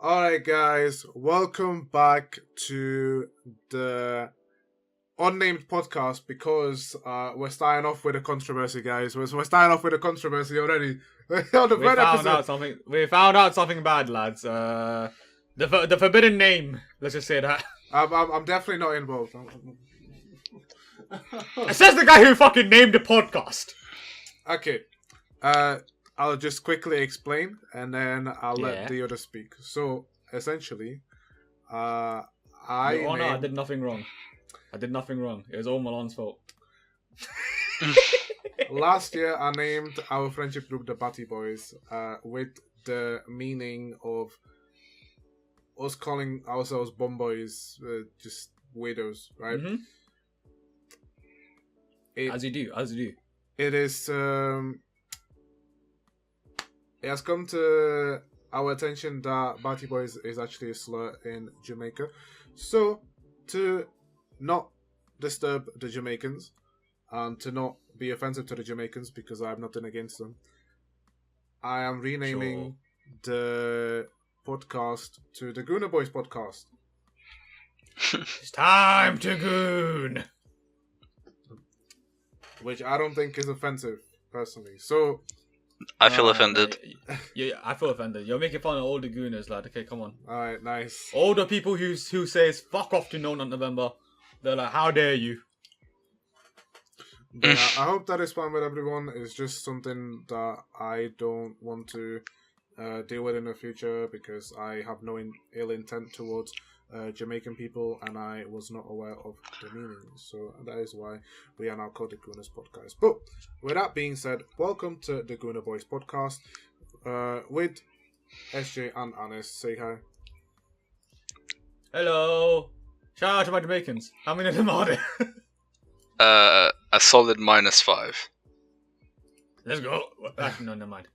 Alright, guys, welcome back to the unnamed podcast because we're starting off with a controversy, guys. We're starting off with a controversy already. On the third episode. We found out something bad, lads. The forbidden name. Let's just say that. I'm definitely not involved. It says the guy who fucking named the podcast. Okay. I'll just quickly explain and then I'll let the others speak. So, essentially, No, I did nothing wrong. It was all Milan's fault. Last year, I named our friendship group the Batty Boys with the meaning of us calling ourselves bum boys, just weirdos, right? Mm-hmm. As you do. It is... It has come to our attention that Batty Boys is actually a slur in Jamaica. So, to not disturb the Jamaicans and to not be offensive to the Jamaicans because I have nothing against them, I am renaming the podcast to the Goonerbois podcast. It's time to goon! Which I don't think is offensive, personally. So... I feel offended. Yeah, I feel offended. You're making fun of all the gooners, lad. Okay, come on. Alright, nice. All the people who says fuck off to No Not November. They're like, how dare you? But I hope that is fine with everyone. It's just something that I don't want to deal with in the future because I have no ill intent towards Jamaican people and I was not aware of the meaning. So that is why we are now called the Gooners Podcast. But with that being said, welcome to the Goonerbois Podcast with SJ and Anis. Say hi. Hello. Shout out to my Jamaicans. How many of them are there? A solid -5. Let's go. Actually, no, never mind.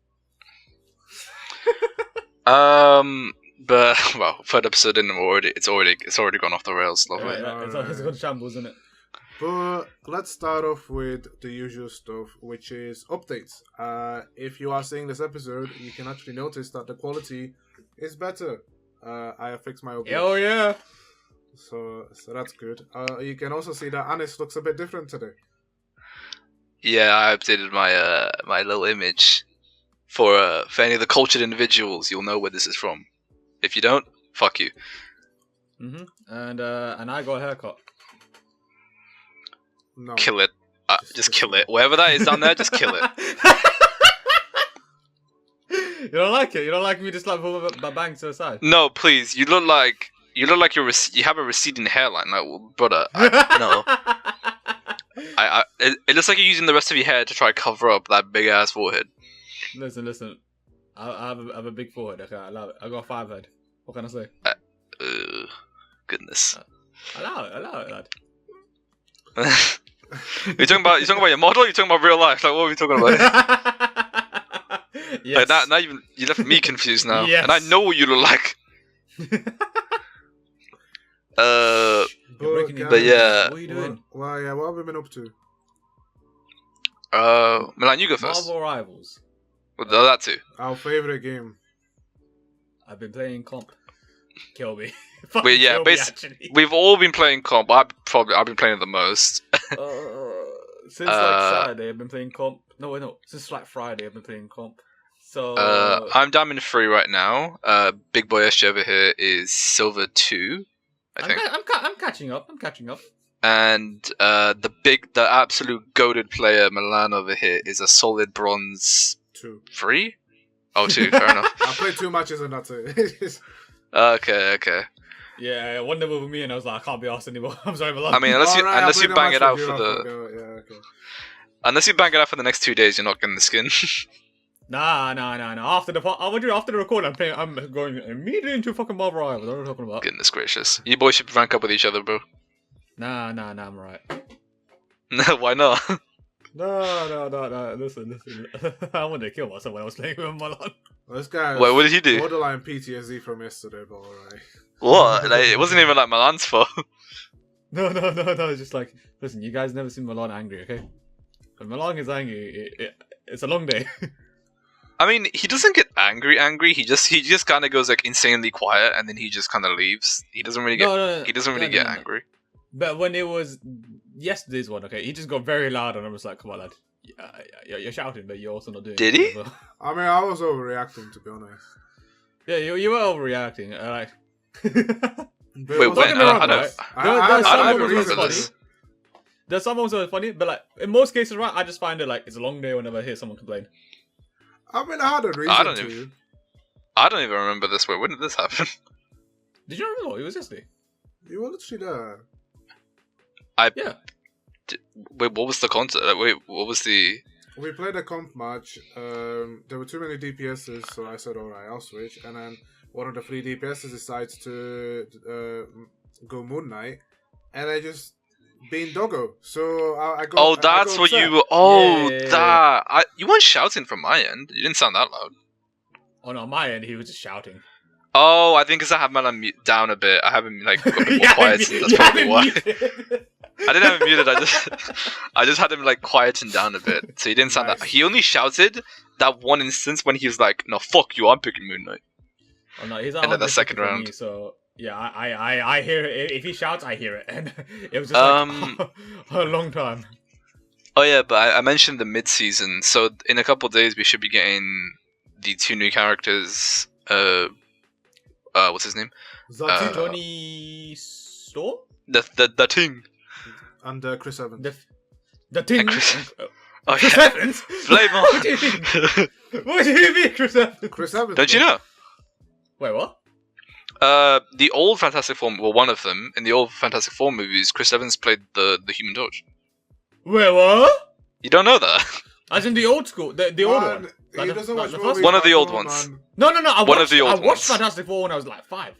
But well, third episode in, it's already gone off the rails. Lovely. It's gone shambles, isn't it? But let's start off with the usual stuff, which is updates. If you are seeing this episode, you can actually notice that the quality is better. I have fixed my OBS. Oh yeah. So that's good. You can also see that Anis looks a bit different today. Yeah, I updated my my little image for any of the cultured individuals. You'll know where this is from. If you don't, fuck you. Mhm. And I got a haircut. No. Kill it. Just kill it. Wherever that is down there, just kill it. You don't like it? You don't like me just like pull my bangs to the side? No, please. You look like you have a receding hairline. Like, well, brother, no. It looks like you're using the rest of your hair to try to cover up that big ass forehead. Listen. I have a big forehead. Okay, I love it. I got a 5 head. What can I say? Goodness. Allow it, lad. You're talking about your model. You're talking about real life. Like, what are we talking about? Yes. Like, now you left me confused now, yes. and I know what you look like. But yeah. What are you doing? Well, yeah. What have we been up to? Milan, you go first. Marvel Rivals. Well, that too. Our favorite game. I've been playing comp. Kill me. Well, yeah, basically, we've all been playing comp. I've been playing it the most. Since Saturday, I've been playing comp. No. Since Friday, I've been playing comp. So I'm Diamond 3 right now. Big boy SJ over here is Silver 2. I think. I'm catching up. And the absolute goated player Milan over here is a solid bronze 2. 3? Oh, 2. Fair enough. I played 2 matches and that's it. Okay. Yeah, one day with me and I was like, I can't be asked anymore. I'm sorry, Milan. I mean, unless you bang it out for the okay. unless you bang it out for the next 2 days, you're not getting the skin. Nah. After the recording, I'm going immediately into fucking Marvel Rivals. What are you talking about? Goodness gracious. You boys should rank up with each other, bro. Nah, I'm alright. No, why not? No. Listen. I wanted to kill myself when I was playing with Milan. Well, this guy. Wait, what did he do? Borderline PTSD from yesterday, but alright. What? Like, it wasn't even like Milan's fault. No. It's just like, listen, you guys never seen Milan angry, okay? When Milan is angry, it's a long day. I mean, he doesn't get angry. He just kind of goes like insanely quiet, and then he just kind of leaves. He doesn't really get get angry. But when it was yesterday's one, okay, he just got very loud, and I was like, "Come on, lad, you're shouting, but you're also not doing." Did he? Well. I mean, I was overreacting, to be honest. Yeah, you were overreacting. Like, wait, when? There's some moments that are funny, but like in most cases, right, I just find it like it's a long day whenever I hear someone complain. I mean, I had a reason to. I don't even remember this. Wait, when did this happen? Did you remember? It was yesterday. You were literally there. Yeah. Wait, what was the concept? Wait, what was the... We played a comp match. There were too many DPSs, so I said, alright, I'll switch. And then one of the 3 DPSs decides to go Moon Knight. And I just being doggo. So I go. Oh, that's what you were... Oh, that... You weren't shouting from my end. You didn't sound that loud. Oh, no, on my end, he was just shouting. Oh, I think because I have mine down a bit. I haven't like got a bit more quiet. That's probably why. I didn't have him muted. I just had him like quieting down a bit, so he didn't sound that. He only shouted that one instance when he was like, "No, fuck you, I'm picking Moon Knight." Oh no, he's and then the second round. Me, so yeah, I hear it. If he shouts, I hear it, and it was just like a long time. Oh yeah, but I mentioned the mid-season. So in a couple of days, we should be getting the 2 new characters. What's his name? Johnny Storm? The Ting. And Chris Evans. The Ting? Chris Chris Evans? Flame on! What do you mean? What do you mean, Chris Evans? Chris Evans. Don't you know? Wait, what? The old Fantastic Four, well, one of them, in the old Fantastic Four movies, Chris Evans played the Human Torch. Wait, what? You don't know that? As in the old school, the old one. He doesn't watch the movies. One of the old ones. Man. No. I watched ones. Fantastic Four when I was like 5.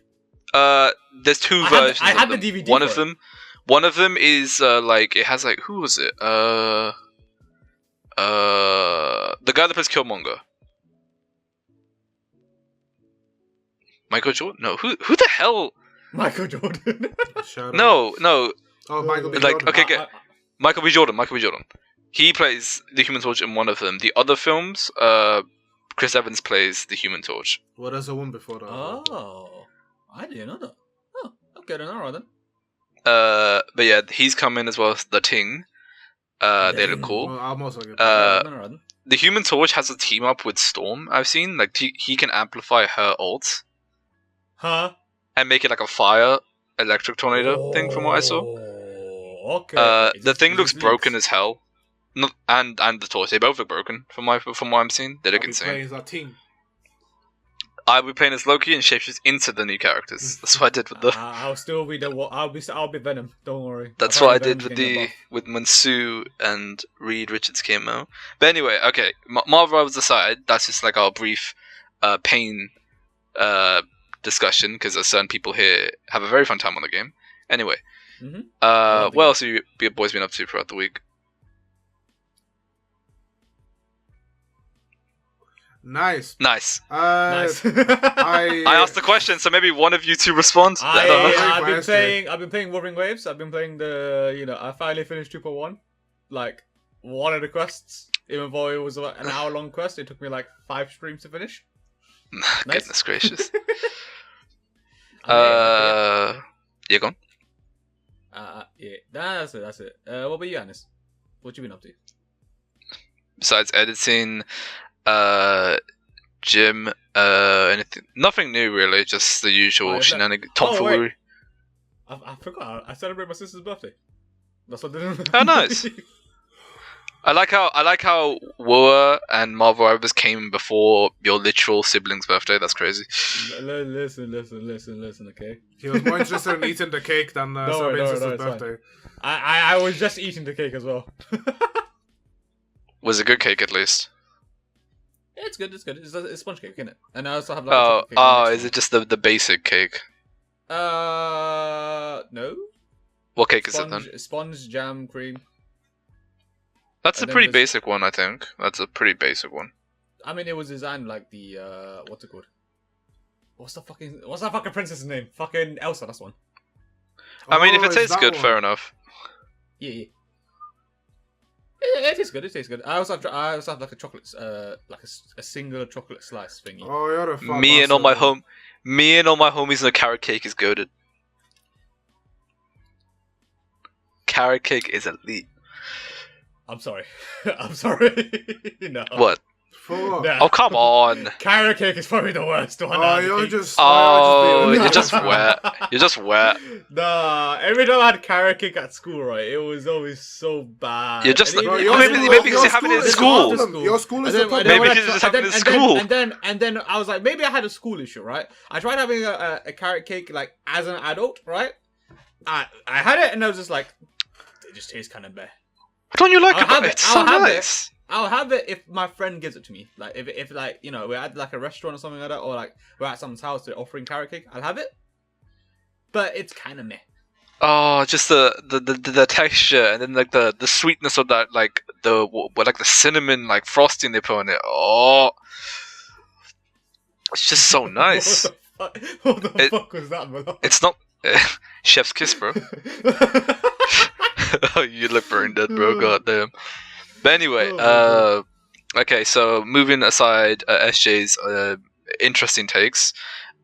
There's 2 versions. I had of the them. DVD. One of them is like it has like who was it? The guy that plays Killmonger. Michael Jordan? No, who the hell? Michael Jordan. No. Oh, Michael B. Like Jordan. okay, Michael B. Jordan. He plays the Human Torch in one of them. The other films, Chris Evans plays the Human Torch. Well, there's a one before that. Oh, I didn't know that. Oh, okay, then alright then. But yeah, he's coming as well as the Ting. They look cool. Well, I'm also good. The Human Torch has a team up with Storm. I've seen like he can amplify her ult. Huh? And make it like a fire electric tornado thing from what I saw. Okay. The thing looks broken as hell. No, and the torch, they both look broken from what I'm seeing. They look insane. I'll be playing as Loki and shapeshifts into the new characters. That's what I did with the. I'll still be I'll be Venom. Don't worry. That's what I did with when Sue and Reed Richards came out. But anyway, okay, Marvel Rivals aside, that's just like our brief pain discussion because certain people here have a very fun time on the game. Anyway, what else have you boys been up to throughout the week? Nice. Nice. I asked the question, so maybe one of you two respond. I've been playing Wuthering Waves. I've been playing I finally finished 2.1. Like one of the quests, even though it was an hour-long quest, it took me like 5 streams to finish. Goodness gracious. Yeah, go on. Yeah, that's it. What about you, Anis? What you been up to? Besides editing, gym, anything, nothing new really, just the usual shenanigans, tomfoolery. I forgot. I celebrate my sister's birthday. That's what I didn't. Oh, nice. I like how War and Marvel Rivals came before your literal sibling's birthday. That's crazy. Listen. Okay. He was more interested in eating the cake than celebrating his birthday. I was just eating the cake as well. Was it good cake at least? Yeah, it's good. It's sponge cake, isn't it? And I also have like. Is it just the basic cake? No. What cake is it then? Sponge, jam, cream. That's a pretty basic one, I think. That's a pretty basic one. I mean, it was designed like the what's it called? What's that fucking princess's name? Fucking Elsa, that's one. I mean, if it tastes good, fair enough. Yeah. It is good. It tastes good. I also have like a chocolate, like a single chocolate slice thingy. Oh, you're a fat Me and all bastard, my homies know carrot cake is goated. Carrot cake is elite. I'm sorry. I'm sorry. No. What? For what? Nah. Oh, come on. Carrot cake is probably the worst one. Oh, you're just. Oh, you're you're just wet. You're just wet. Nah, every time I had carrot cake at school, right, it was always so bad. You're just And like, even- maybe because you have it in is school. the problem. Your school is And the then- problem. and then Maybe when because I- you just have it in and then- school. And then I was like, maybe I had a school issue, right? I tried having a carrot cake like as an adult, right? I had it and I was just like, it just tastes kind of bad. What don't you like I'll about have it? it. It's so I'll have it. nice. I'll have it if my friend gives it to me. Like if like you know we're at like a restaurant or something like that, or like we're at someone's house they're offering carrot cake. I'll have it, but it's kind of meh. Oh, just the texture and then like the sweetness of that, like the cinnamon like frosting they put on it. Oh, it's just so nice. What the fuck was that, Malone? It's not chef's kiss, bro. You look brain dead, bro. God damn. But anyway, okay. So moving aside SJ's interesting takes.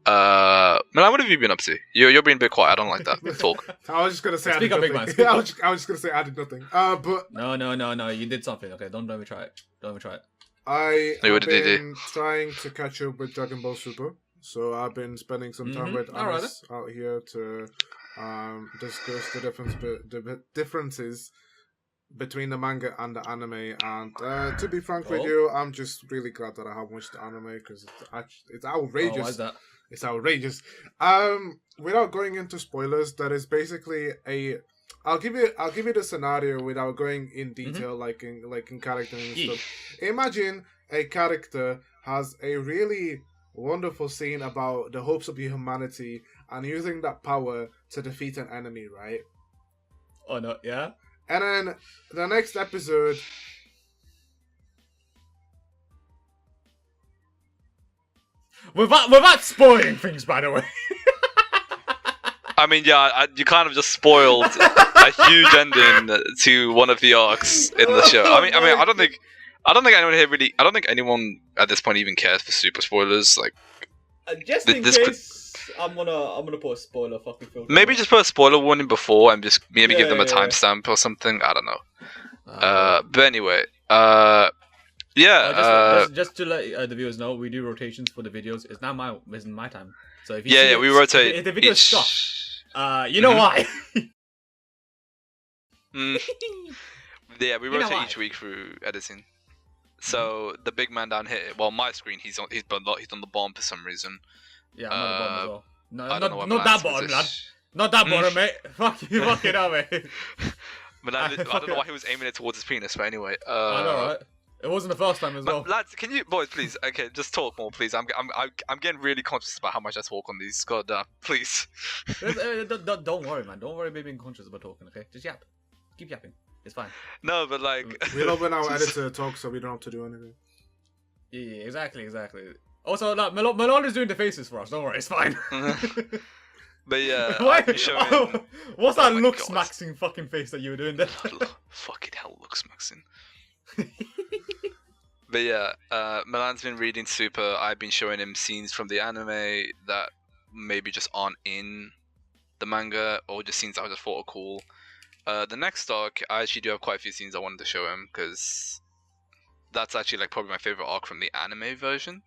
Man, what have you been up to? You're being a bit quiet. I don't like that talk. I was just gonna say I Speak did up, big nothing. man, speak I was just gonna say I did nothing. But No. You did something. Okay, don't let me try it. Don't let me try it. I Hey, what have did you do? been trying to catch up with Dragon Ball Super, so I've been spending some time with Alright. Anis out here to discuss the differences between the manga and the anime. And to be frank with you, I'm just really glad that I have watched the anime because it's outrageous. Oh, why is that? It's outrageous. Without going into spoilers, that is basically a. I'll give you the scenario without going in detail, like in character and stuff. Imagine a character has a really wonderful scene about the hopes of humanity and using that power to defeat an enemy, right? Oh no, yeah. And then the next episode. Without spoiling things, by the way. I mean, yeah, you kind of just spoiled a huge ending to one of the arcs in the show. I mean, I don't think anyone here really. I don't think anyone at this point even cares for super spoilers. Like, Just in case, I'm gonna put a spoiler fucking filter. maybe just put a spoiler warning before and just maybe give them a Yeah. timestamp or something. I don't know. Uh, But anyway, yeah. just to let the viewers know, we do rotations for the videos. It's not my time. So if you Yeah, see yeah, it- we rotate. If the videos each... stop, you know Mhm. why. Mm. Yeah, we You know rotate why. each week through editing. So the big man down here, well, my screen, he's on the bottom for some reason. Yeah, I'm on the bottom as well. I don't know what Not Milan's that bottom, lad. position- Not that bottom, mate. Fuck you, fuck it up, mate. Milan, I don't know why he was aiming it towards his penis, but anyway. I know, right? It wasn't the first time as well. Lads, can you boys please? Okay, just talk more, please. I'm getting really conscious about how much I talk on these. God damn, please. Don't worry, man. Don't worry about being conscious about talking, okay? Just yap. Keep yapping. It's fine. No, but like. We love when our editor talks, so we don't have to do anything. Yeah, exactly. Also, like, Malone is doing the faces for us. Don't worry, it's fine. But yeah, Why? I've been showing. What's that Oh my looks God. maxing fucking face that you were doing there? Fucking hell, looks Maxine. But yeah, Milan's been reading Super. I've been showing him scenes from the anime that maybe just aren't in the manga, or just scenes I just thought are cool. The next arc, I actually do have quite a few scenes I wanted to show him, because that's actually like probably my favorite arc from the anime version,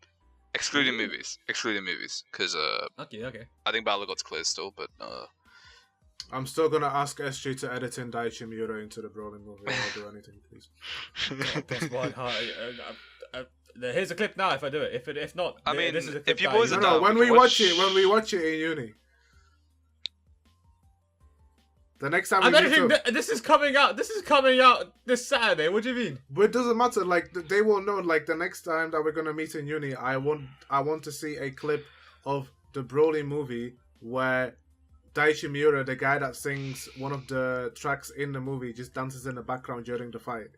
excluding movies, because Okay. I think Battle God's clear still, but I'm still gonna ask SG to edit in Daichi Miura into the Brawling movie. I'll do anything, please. Plus one. Here's a clip now. If I do it, if not, I mean, this is a clip if you that boys No, are no. down, When we we can watch it in uni. The next time we I'm meet editing. up, This is coming out. This is coming out this Saturday. What do you mean? but it doesn't matter. Like they will know. Like the next time that we're gonna meet in uni, I want to see a clip of the Broly movie where Daichi Miura, the guy that sings one of the tracks in the movie, just dances in the background during the fight.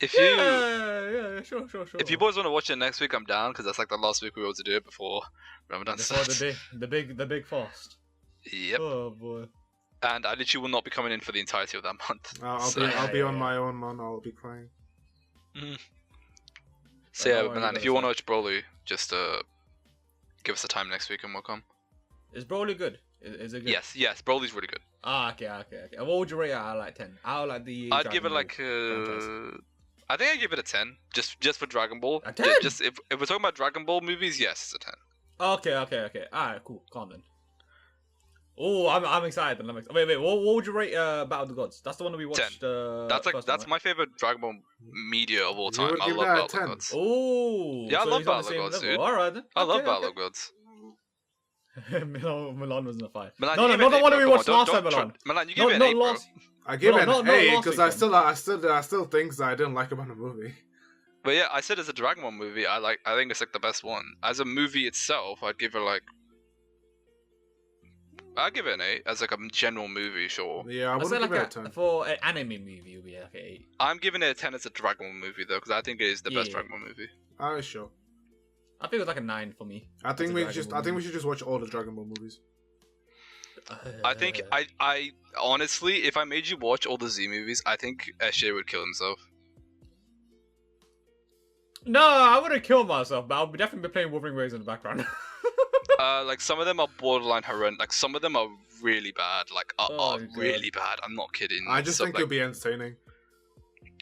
if you. Yeah, sure. If you boys want to watch it next week, I'm down, because that's like the last week we were able to do it before Ramadan Before starts. the big fast. Yep. Oh boy. And I literally will not be coming in for the entirety of that month. I'll be on my own, man. I'll be crying. So yeah, Milan, if you want to watch Broly, just give us a time next week and we'll come. Is Broly good? Is it good? Yes, Broly's really good. Okay. And what would you rate it out of like 10? Out of like the I'd give it like I think I'd give it a 10, just for Dragon Ball. A 10? Just if we're talking about Dragon Ball movies, yes, it's a 10. Okay. Alright, cool. Calm then. Oh, I'm excited then. Wait. What would you rate Battle of the Gods? That's the one that we watched. 10. That's my favorite Dragon Ball media of all time. I give love that a Battle of 10? the Gods. Oh, Yeah, I so love he's on the Battle of the same Gods, level. dude. Alright then. I love Battle of the Gods. Milan wasn't a fight. Milan, No, not the one that we watched last time, Milan. Milan, you give it an 8, bro. I gave it an 8 because last there are still things that I didn't like about the movie. But yeah, I said as a Dragon Ball movie, I think it's like the best one. As a movie itself, I'd give it like. I'd give it an 8 as like a general movie, sure. Yeah, I wouldn't give it a 10. For an anime movie, it would be like an 8. I'm giving it a 10 as a Dragon Ball movie though, because I think it is the best Dragon Ball movie. Alright, sure. I think it was like a 9 for me. I think we should just watch all the Dragon Ball movies. I think I honestly, if I made you watch all the Z movies, I think Eshe would kill himself. No, I wouldn't kill myself, but I'll definitely be playing Wuthering Waves in the background. Like some of them are borderline horrendous. Like some of them are really bad. Like are really bad. I'm not kidding. I just think it'll be entertaining.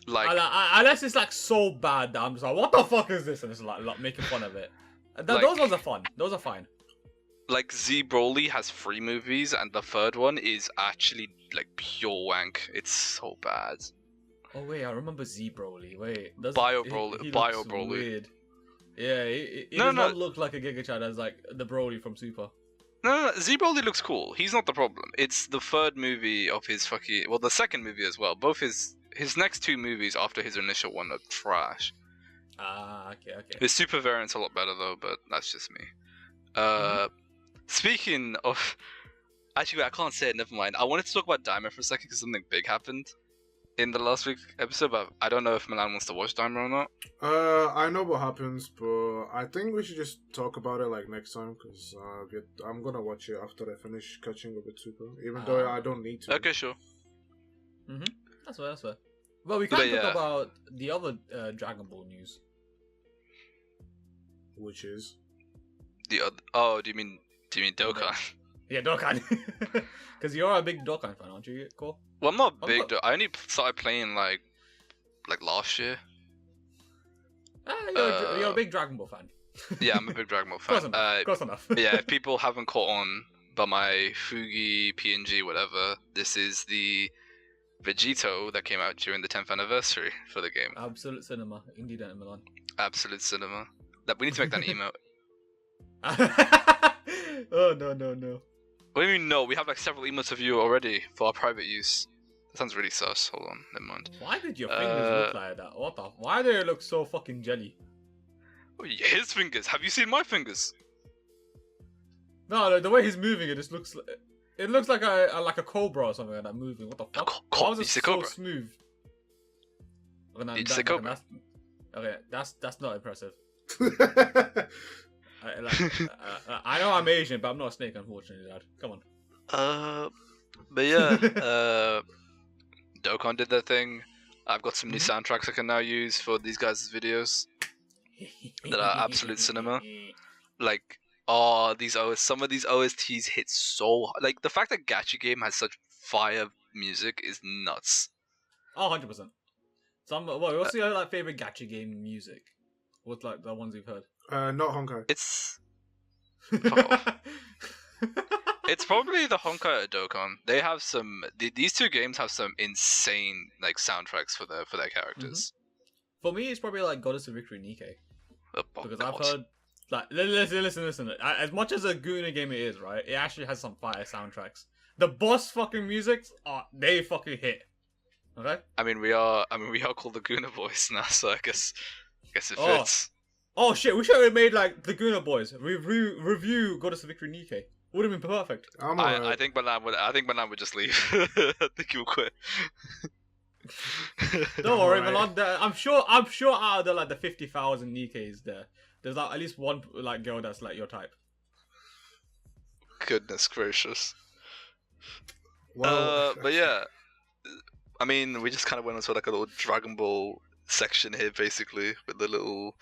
Like unless it's like so bad that I'm just like, what the fuck is this? And it's like making fun of it. Those ones are fun. Those are fine. Like Z Broly has 3 movies, and the third one is actually like pure wank. It's so bad. Oh wait, I remember Z Broly. Wait, Bio Broly. Weird. Yeah, it does not look like a Giga Chad as like the Broly from Super. No, Z Broly looks cool. He's not the problem. It's the third movie of his the second movie as well. Both his next 2 movies after his initial one are trash. Okay. His Super variant's a lot better though, but that's just me. Speaking of, actually, I can't say it. Never mind. I wanted to talk about Daima for a second because something big happened in the last week's episode. But I don't know if Milan wants to watch Daima or not. I know what happens, but I think we should just talk about it like next time because I'm gonna watch it after I finish catching up with Super, even though I don't need to. Okay, sure. That's fair. Well, we can't talk about the other Dragon Ball news. Which is the other. Oh, do you mean Dokkan? Yeah, Dokkan. Because you're a big Dokkan fan, aren't you? Cool. Well, I'm not big. I only started playing like last year. You're a big Dragon Ball fan. Yeah, I'm a big Dragon Ball fan. Close enough. Yeah, if people haven't caught on by my Fugi, PNG, whatever, this is the Vegito that came out during the 10th anniversary for the game. Absolute cinema, indeed, in Milan. Absolute cinema. That we need to make that an emote. Oh no. What do you mean no? We have like several emotes of you already for our private use. That sounds really sus. Hold on, never mind. Why did your fingers look like that? Why do they look so fucking jelly? Oh, his fingers. Have you seen my fingers? No, the way he's moving, it just looks like a cobra or something like that moving. What the fuck? Why was it so cobra? smooth? Did you say cobra? Okay, that's not impressive. I know I'm Asian, but I'm not a snake, unfortunately, Dad. Come on. But yeah, Dokkan did their thing. I've got some new soundtracks I can now use for these guys' videos that are absolute cinema. Like, some of these OSTs hit so hard. Like, the fact that Gacha Game has such fire music is nuts. Oh, 100%. What's your like favorite Gacha Game music? What's like the ones you've heard? Not Honkai. It's it's probably the Honkai Dokkan. They have some. These 2 games have some insane like soundtracks for their characters. For me, it's probably like Goddess of Victory Nikkei. Because God. I've heard like listen. As much as a Gooner game it is, right? It actually has some fire soundtracks. The boss fucking musics they fucking hit. Okay. I mean, we are called the Goonerbois now, so I guess it fits. Oh shit! We should have made like the Goonerbois review Goddess of Victory Nikkei. Would have been perfect. I think Milan would just leave. I think he would quit. Don't worry, Milan. I'm sure out of the 50,000 Nikkeis there's like at least one like girl that's like your type. Goodness gracious. Well, but yeah, I mean, we just kind of went into like a little Dragon Ball section here, basically, with the little.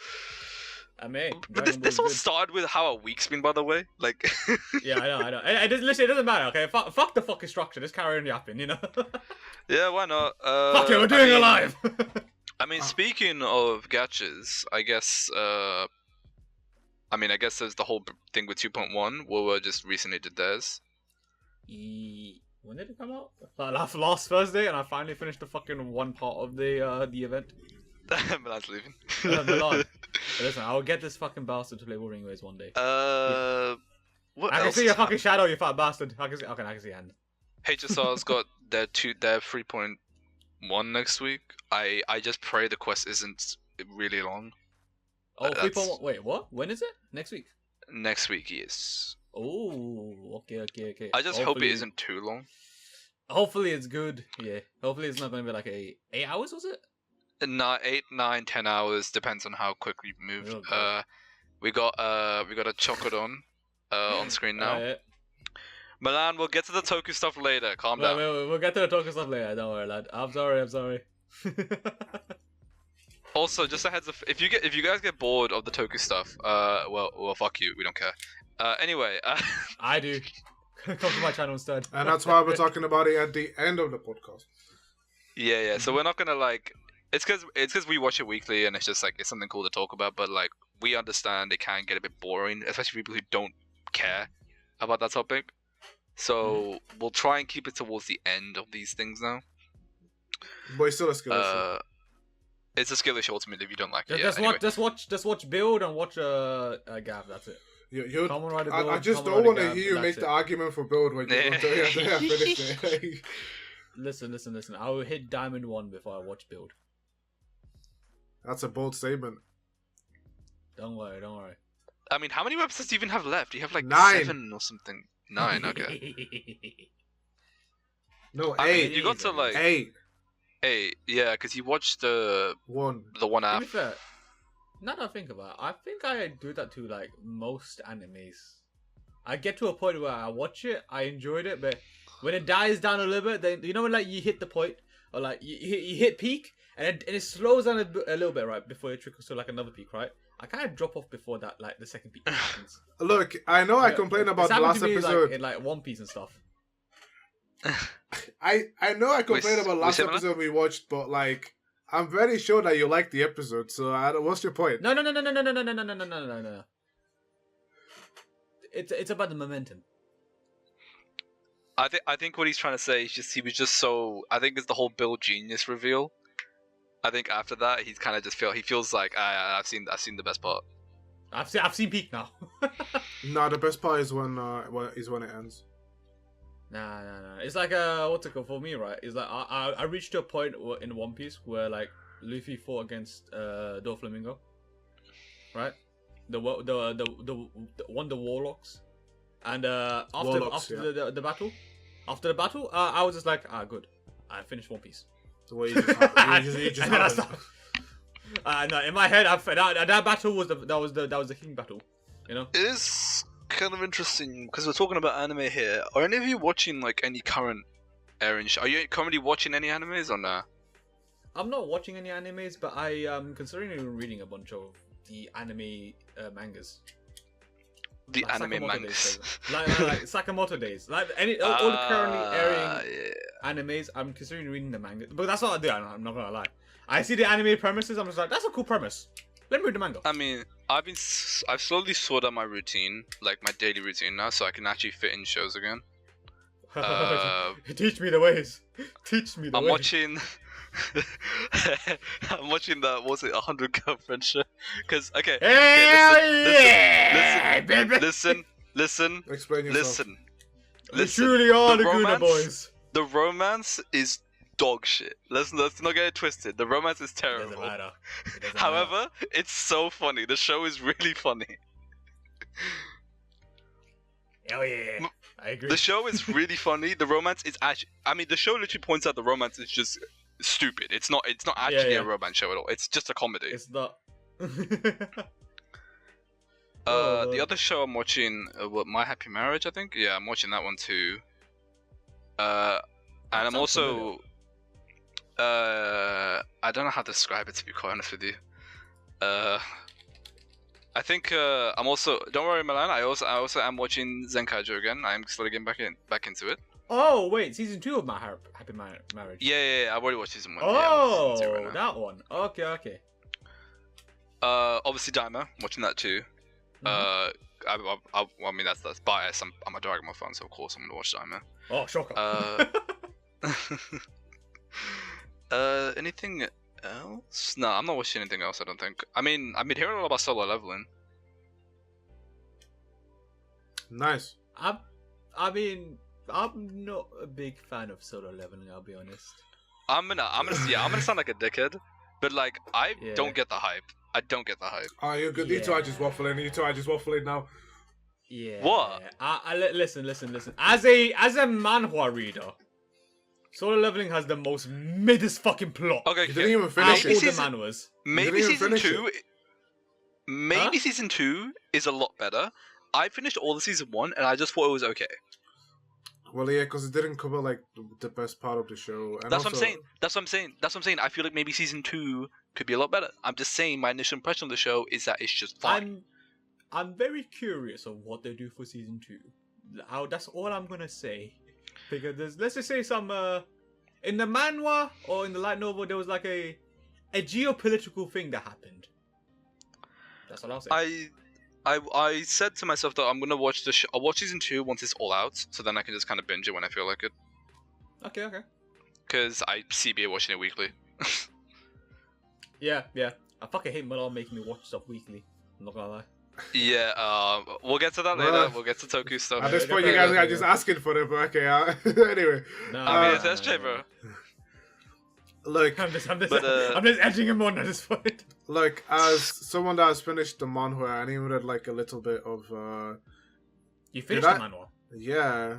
I mean, But this all started with how our week's been, by the way. Like. Yeah, I know. Listen, it doesn't matter. Okay, fuck the fucking structure. Just carry on yapping, you know. Yeah, why not? Fuck it, we're doing it live. I mean, speaking of gachas, I guess. I guess there's the whole thing with 2.1, where we just recently did theirs. When did it come out? Last Thursday, and I finally finished the fucking one part of the event. Milan's leaving. Milan. Listen, I'll get this fucking bastard to play Wuthering Waves one day. What I else can see your fucking shadow, you fat bastard. I can see your hand. HSR's got their 3.1 next week. I just pray the quest isn't really long. Oh, 3.1. Wait, what? When is it? Next week? Next week, yes. Oh, okay. I just hope it isn't too long. Hopefully it's good. Yeah. Hopefully it's not going to be like 8 hours, was it? 8, 9, 10 hours, depends on how quick we move. We got a Chocodon on screen now. Yeah. Milan, we'll get to the Toku stuff later. Calm down. We'll get to the Toku stuff later. Don't worry, lad. I'm sorry. Also, just a heads up, if you guys get bored of the Toku stuff, well, fuck you. We don't care. Anyway, I do. Come to my channel instead. And that's why we're talking about it at the end of the podcast. Yeah. So we're not gonna like. It's because we watch it weekly, and it's just like it's something cool to talk about. But like we understand it can get a bit boring, especially people who don't care about that topic. So we'll try and keep it towards the end of these things now. But it's still a skill issue. It's a skill issue ultimately if you don't like it. Just watch Build and watch Gavv. That's it. I just don't want to hear you make the argument for Build when you finish it. Listen. I will hit Diamond 1 before I watch Build. That's a bold statement. Don't worry. I mean, how many episodes do you even have left? You have like 9 7 or something. 9, okay. No, 8. I mean, you got to like 8. 8, yeah, because you watched the one To be half. fair, now that I think about it, I think I do that to like most animes. I get to a point where I watch it, I enjoyed it, but when it dies down a little bit, then you know when like you hit the point, or like you hit peak, and it slows down a little bit, right, before it trickles to like another peak, right? I kind of drop off before that, like the second peak happens. Look, I know I complained about the last episode. Like, in like One Piece and stuff. I know I complained about last episode we watched, but like I'm very sure that you liked the episode. So what's your point? No. It's about the momentum. I think what he's trying to say is just he was just so. I think it's the whole Bill Genius reveal. I think after that he kind of just feels like I've seen the best part. I've seen peak now. No, the best part is when it ends. Nah. It's like what's it called for me, right? It's like I reached to a point in One Piece where like Luffy fought against Doflamingo, right? The Warlocks, and after the battle, I was just like, good, I finished One Piece. The way you just no, in my head, that battle was the king battle, you know. It is kind of interesting because we're talking about anime here. Are any of you watching like any current airing? Are you currently watching any animes or nah? I'm not watching any animes, but I am considering reading a bunch of the anime mangas. The like anime mangas, like Sakamoto days, like all the currently airing animes. I'm considering reading the manga, but that's what I do. I'm not gonna lie. I see the anime premises. I'm just like, that's a cool premise. Let me read the manga. I mean, I've slowly sorted out my routine, like my daily routine now, so I can actually fit in shows again. Teach me the ways. Teach me the ways. I'm watching that. Was it 100 Girlfriends show? Because listen. Explain yourself. Listen. We truly are the Goonerbois. The romance is dog shit. Let's not get it twisted. The romance is terrible. It doesn't matter. However, it's so funny. The show is really funny. Hell yeah. I agree. The show is really funny. The romance is actually... I mean, the show literally points out the romance is just stupid. It's not actually a romance show at all. It's just a comedy. It's not. The other show I'm watching, My Happy Marriage, I think? Yeah, I'm watching that one too. And I'm sounds also I don't know how to describe it, to be quite honest with you. I think I'm also, don't worry, Milan. I also am watching Zenkaijo again. I'm slowly getting back into it. Oh wait, season 2 of My Happy Marriage. Yeah. I've already watched season 1. Oh, yeah, I'm watching season 2 right now. that one. Okay. Obviously Daima, watching that too. I mean that's bias. I'm a Dragon Ball fan, so of course I'm gonna watch Daima. Oh, shocker. Anything else? No, I'm not watching anything else. I don't think. I mean, I've been hearing a lot about Solo Leveling. Nice. I mean, I'm not a big fan of Solo Leveling. I'll be honest. I'm gonna sound like a dickhead, but like I don't get the hype. I don't get the hype. Oh, you're good. You two are just waffling now. Yeah. What? Listen. As a manhwa reader, Solo Leveling has the most middest fucking plot. Okay, You didn't even finish Out it. all the manhwas. Maybe even season finish 2. Maybe season 2 is a lot better. I finished all the season 1 and I just thought it was okay. Well, yeah, because it didn't cover like the best part of the show. And That's also, what I'm saying. I feel like maybe season 2 could be a lot better. I'm just saying my initial impression of the show is that it's just fine. I'm very curious of what they do for season 2. That's all I'm gonna say. Because let's just say some in the manhwa or in the light novel there was like a geopolitical thing that happened. That's all I'll say. I said to myself that I'm gonna watch the I'll watch season 2 once it's all out, so then I can just kind of binge it when I feel like it. Okay. Because I CBA watching it weekly. Yeah. I fucking hate Milan making me watch stuff weekly. I'm not gonna lie. Yeah, we'll get to that later. We'll get to Toku stuff. At this point, you guys are just asking for it, but okay. Anyway. No, I mean, it's SJ, bro. Look, I'm just edging him on at this point. Look, as someone that has finished the manhwa and even read like a little bit of You finished the manhwa? Yeah,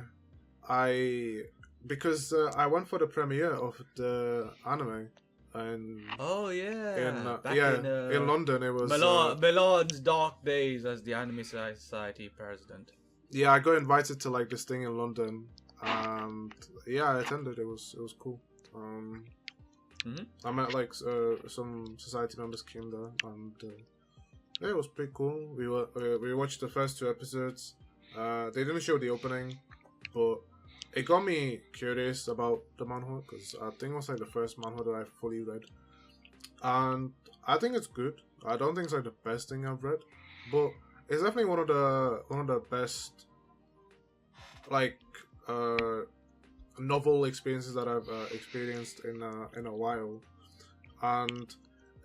because I went for the premiere of the anime, and in London it was Milan's dark days as the Anime Society president. Yeah, I got invited to like this thing in London, and yeah, I attended. It was cool. I met like some society members came there, and yeah, it was pretty cool. We watched the first 2 episodes. They didn't show the opening, but it got me curious about the manhwa because I think it was like the first manhwa that I fully read, and I think it's good. I don't think it's like the best thing I've read, but it's definitely one of the best like novel experiences that I've experienced in a while. And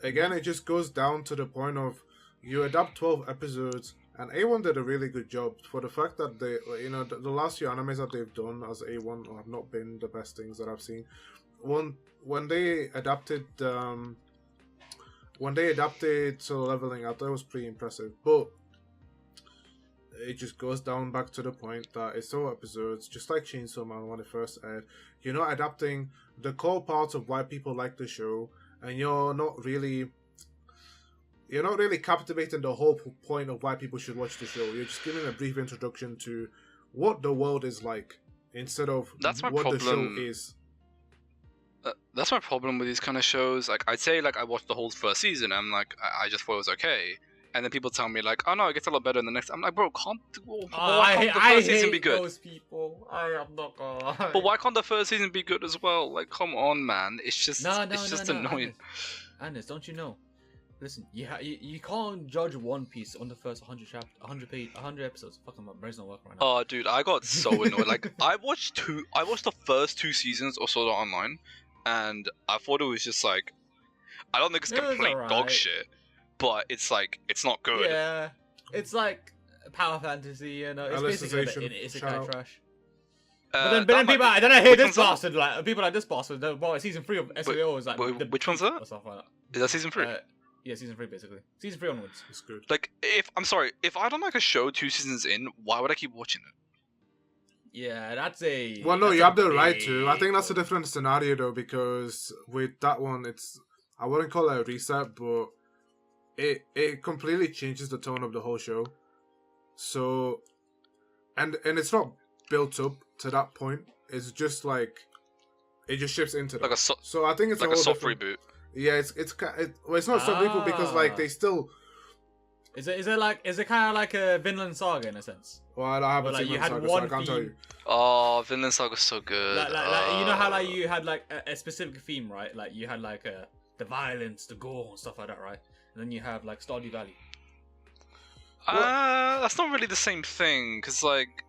again, it just goes down to the point of you adapt 12 episodes, and A1 did a really good job for the fact that they, the last few animes that they've done as A1 have not been the best things that I've seen. When they adapted Solo Leveling, I thought it was pretty impressive, but it just goes down back to the point that it's 12 episodes, just like Chainsaw Man when it first aired. You're not adapting the core parts of why people like the show, and you're not really captivating the whole point of why people should watch the show. You're just giving a brief introduction to what the world is like instead of what the show is. That's my problem with these kind of shows. Like, I'd say, like, I watched the whole first season, and I'm like, I just thought it was okay. And then people tell me, like, oh no, it gets a lot better in the next. I'm like, bro, why can't the first season be good? Those people. I am not gonna lie. But why can't the first season be good as well? Like, come on, man. It's just annoying. Anders, don't you know? Listen, you can't judge One Piece on the first 100 episodes. Fucking my brain's not working right now. Oh, dude, I got so annoyed. Like, I watched the first 2 seasons of Sword Art Online, and I thought it was just like, I don't think it's complete dog shit, but it's like, it's not good. Yeah, it's like power fantasy, it's basically isekai trash. But then people, then I hear this bastard, like, people like this bastard, season 3 of SAO is like... which one's that? Or stuff like that. Is that season 3? Yeah, season 3 basically. Season 3 onwards. It's good. Like, if I don't like a show 2 seasons in, why would I keep watching it? Yeah, that's a... Well, no, you have the right to. I think that's a different scenario, though, because with that one, I wouldn't call it a reset, but it completely changes the tone of the whole show. So, and it's not built up to that point. is just like it just shifts into Like that. a So I think it's like a a whole soft different... reboot. Yeah, it's not soft reboot because like they still. Is it kind of like a Vinland Saga in a sense? Well, I haven't Like, seen you Vinland had Saga, so I one can't tell theme. you. Oh, Vinland Saga's so good. Like you know how like you had like a specific theme, right? Like you had like the violence, the gore, and stuff like that, right? And then you have like Stardew Valley. That's not really the same thing, because like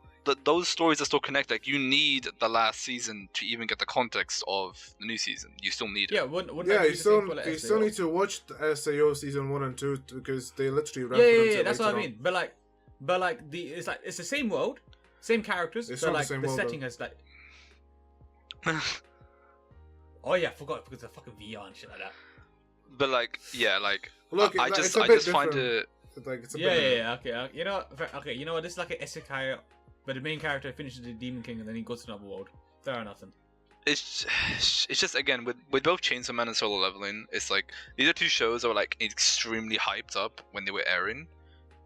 those stories are still connected. Like you need the last season to even get the context of the new season. You still need it. Yeah, wouldn't Yeah, that be you the same for, like, you still SAO? need to watch the SAO season 1 and 2 because they literally Yeah, reference it that's what I later mean. But like it's the same world, same characters. It's but not the like same the world, setting though. has like. Oh yeah, I forgot because of fucking VR and shit like that. But like, yeah, like Look, I it's just a bit find different. it. Like, it's a Yeah, bit okay. You know, you know what? This is like an isekai, but the main character finishes the Demon King and then he goes to another world. Fair enough then. It's just again with both Chainsaw Man and Solo Leveling, it's like these are two shows that were like extremely hyped up when they were airing,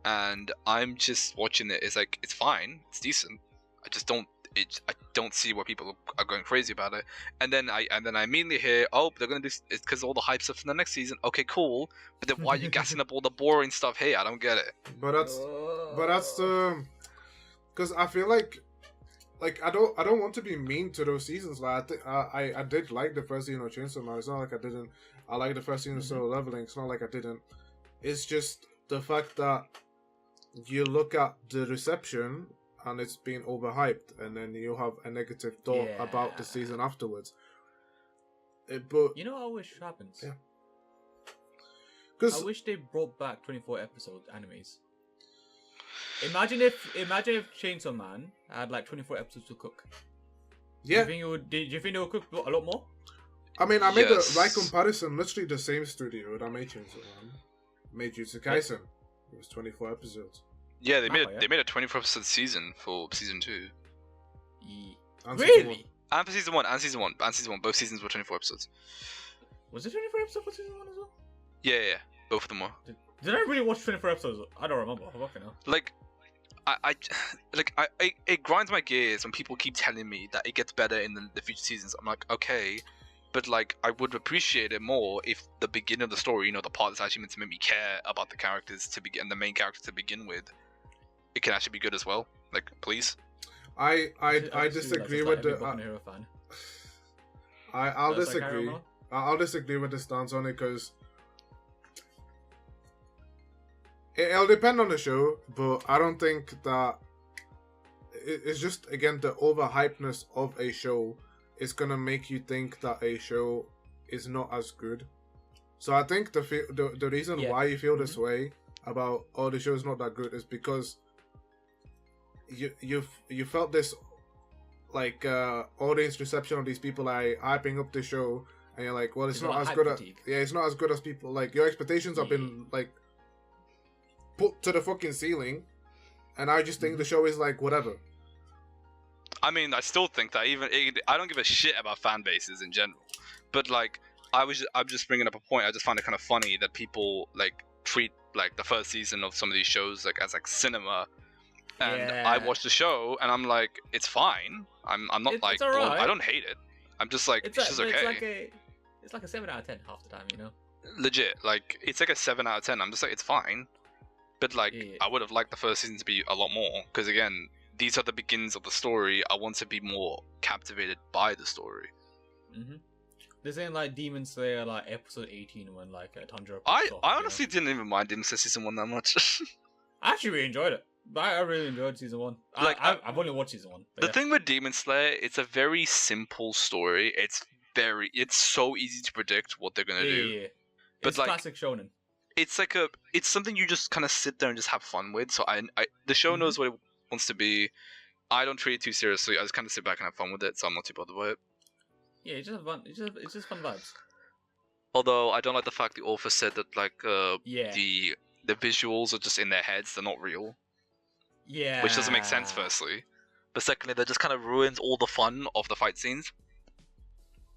and I'm just watching it. It's like it's fine, it's decent. I just don't. I don't see why people are going crazy about it. And then I immediately hear, oh, they're gonna do it's because all the hype stuff in the next season. Okay, cool. But then why are you gassing up all the boring stuff here? I don't get it. But that's because I feel like I don't want to be mean to those seasons. Like I did like the first season of Chainsaw Man. It's not like I didn't. I like the first season of Solo Leveling. It's not like I didn't. It's just the fact that you look at the reception and it's been overhyped, and then you have a negative thought about the season afterwards. But You know what I wish happens? Yeah. I because wish they brought back 24 episode animes. Imagine if Chainsaw Man had like 24 episodes to cook. yeah, Do you think they would cook a lot more? I mean, I made Yes. the right comparison. Literally, the same studio that made Chainsaw Man made Jujutsu Kaisen. It was 24 episodes. Yeah, they Oh, yeah. made a 24 episode season for season 2. And season one. Really? And for season 1, both seasons were 24 episodes. Was it 24 episodes for season 1 as well? Yeah, both of them were. Did I really watch 24 episodes? I don't remember. Fucking hell. Like, it grinds my gears when people keep telling me that it gets better in the future seasons. I'm like, okay, but like, I would appreciate it more if the beginning of the story, you know, the part that's actually meant to make me care about the characters to begin, the main character to begin with, it can actually be good as well. Like, please. I disagree with the. Hero fan. I'll That's like disagree. Caramel? I'll disagree with the stance on it because it'll depend on the show, but I don't think that it's just again the overhypeness of a show is gonna make you think that a show is not as good. So I think the reason why you feel this way about the show's not that good is because you felt this like audience reception of these people like hyping up the show, and you're like, well, it's not as good as it's not as good as people like your expectations have been like put to the fucking ceiling, and I just think the show is like whatever. I mean, I still think that I don't give a shit about fan bases in general, but like I'm just bringing up a point. I just find it kind of funny that people like treat like the first season of some of these shows like as like cinema, and I watch the show and I'm like, it's fine. I'm not like alright. I don't hate it. I'm just like it's just okay. It's like a 7 out of 10 half the time, you know. Legit, like it's like a 7 out of 10. I'm just like it's fine, but like I would have liked the first season to be a lot more because again, these are the beginnings of the story. I want to be more captivated by the story. This ain't like Demon Slayer like episode 18 when like Tundra. I honestly didn't even mind Demon Slayer season 1 that much. I actually really enjoyed it. I really enjoyed season 1. Like I've only watched season 1. The thing with Demon Slayer, it's a very simple story. It's so easy to predict what they're gonna do. Yeah. But It's like classic shonen. it's something you just kind of sit there and just have fun with. So the show knows what it wants to be. I don't treat it too seriously. I just kind of sit back and have fun with it, so I'm not too bothered by it. Yeah, it's just fun. It's just fun vibes. Although I don't like the fact the author said that like Yeah. the visuals are just in their heads; they're not real. Yeah. Which doesn't make sense, firstly. But secondly, that just kind of ruins all the fun of the fight scenes.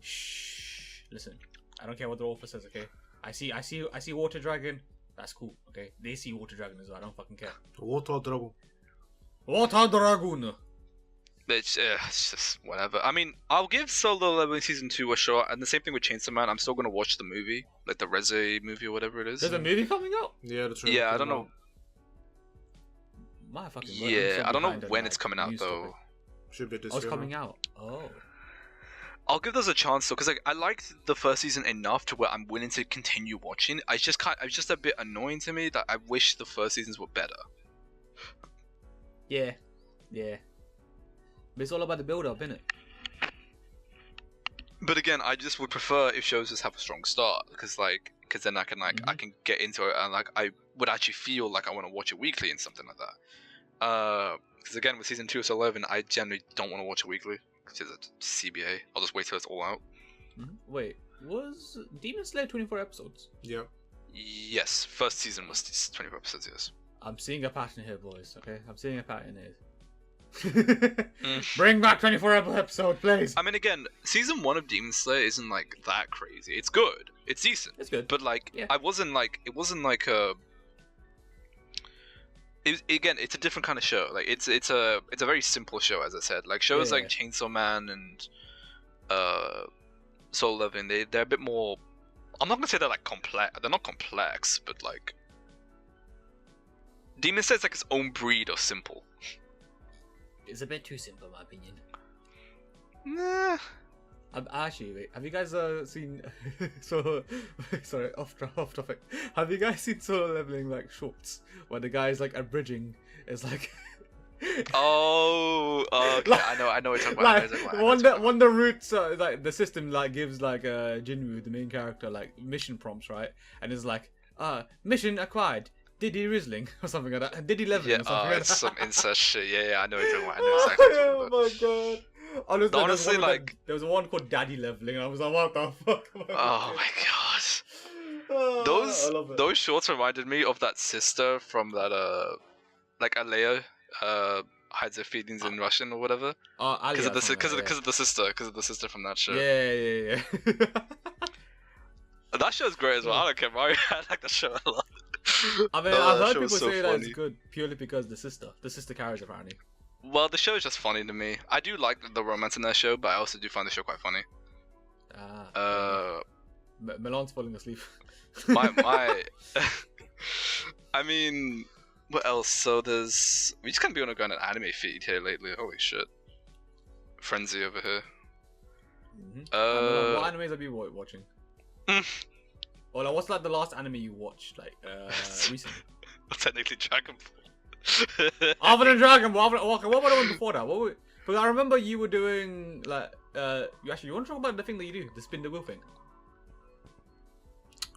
Shh. Listen, I don't care what the author says. Okay, I see water dragon. That's cool. Okay, they see water dragon as well. I don't fucking care. Water dragon. Water dragon. It's just whatever. I mean, I'll give Solo Leveling Season 2 a shot, and the same thing with Chainsaw Man. I'm still gonna watch the movie, like the Reze movie or whatever it is. There's a movie coming out? Yeah, that's right. Yeah, I don't know. My fucking word, I'm Yeah, so I don't know behind on, when like, it's coming out news though. topic. Should be this Oh, it's year. coming out. Oh. I'll give those a chance though, because like I liked the first season enough to where I'm willing to continue watching. It's just a bit annoying to me that I wish the first seasons were better. Yeah. Yeah. But it's all about the build-up, innit? But again, I just would prefer if shows just have a strong start, because then I can I can get into it and like I would actually feel like I want to watch it weekly and something like that. Because again, with season 2 of 11, I generally don't want to watch it weekly because it's CBA. I'll just wait till it's all out. Wait, was Demon Slayer 24 episodes? Yeah. Yes, first season was 24 episodes. Yes. I'm seeing a pattern here, boys. Okay, I'm seeing a pattern here. Bring back 24 episodes, please. I mean, again, season 1 of Demon Slayer isn't like that crazy. It's good. It's decent. It's good. But like, Yeah. it wasn't like a. Again, it's a different kind of show. Like it's a very simple show, as I said. Like shows like Chainsaw Man and Soul Leveling, they're a bit more. I'm not gonna say they're like complex. They're not complex, but like Demon Slayer is like its own breed of simple. It's a bit too simple, in my opinion. Nah. Actually, wait, have you guys seen? Sorry, off topic. Have you guys seen Solo Leveling like shorts where the guy's like abridging? It's like. Oh, okay. Like, I know what you're talking like, about. one the routes like the system like gives like Jinwoo, the main character, like mission prompts, right? And it's like mission acquired, Diddy Rizzling or something like that, Diddy Leveling Yeah, or something like it's that. some incest shit. Yeah, I know what you're talking about. I know exactly what you're talking about. Oh my god. Honestly, there was one called Daddy Leveling, and I was like, what the fuck? Oh my god. I love it. Those shorts reminded me of that sister from that like Alea hides her feelings in Russian or whatever. Because of the sister from that show. Yeah. That show's great as well. I don't care, Mario. I like that show a lot. I mean, I've heard people say that it's good purely because the sister carries apparently. Well, the show is just funny to me. I do like the romance in that show, but I also do find the show quite funny. Milan's falling asleep. my I mean, what else? So we just can't be on an anime feed here lately. Holy shit, frenzy over here. What animes have you watching? Or like, what's like the last anime you watched like recently? Technically Dragon Ball. Other than Dragon Ball, okay, what about the one before that? Because I remember you were doing like you want to talk about the thing that you do, the spin the wheel thing?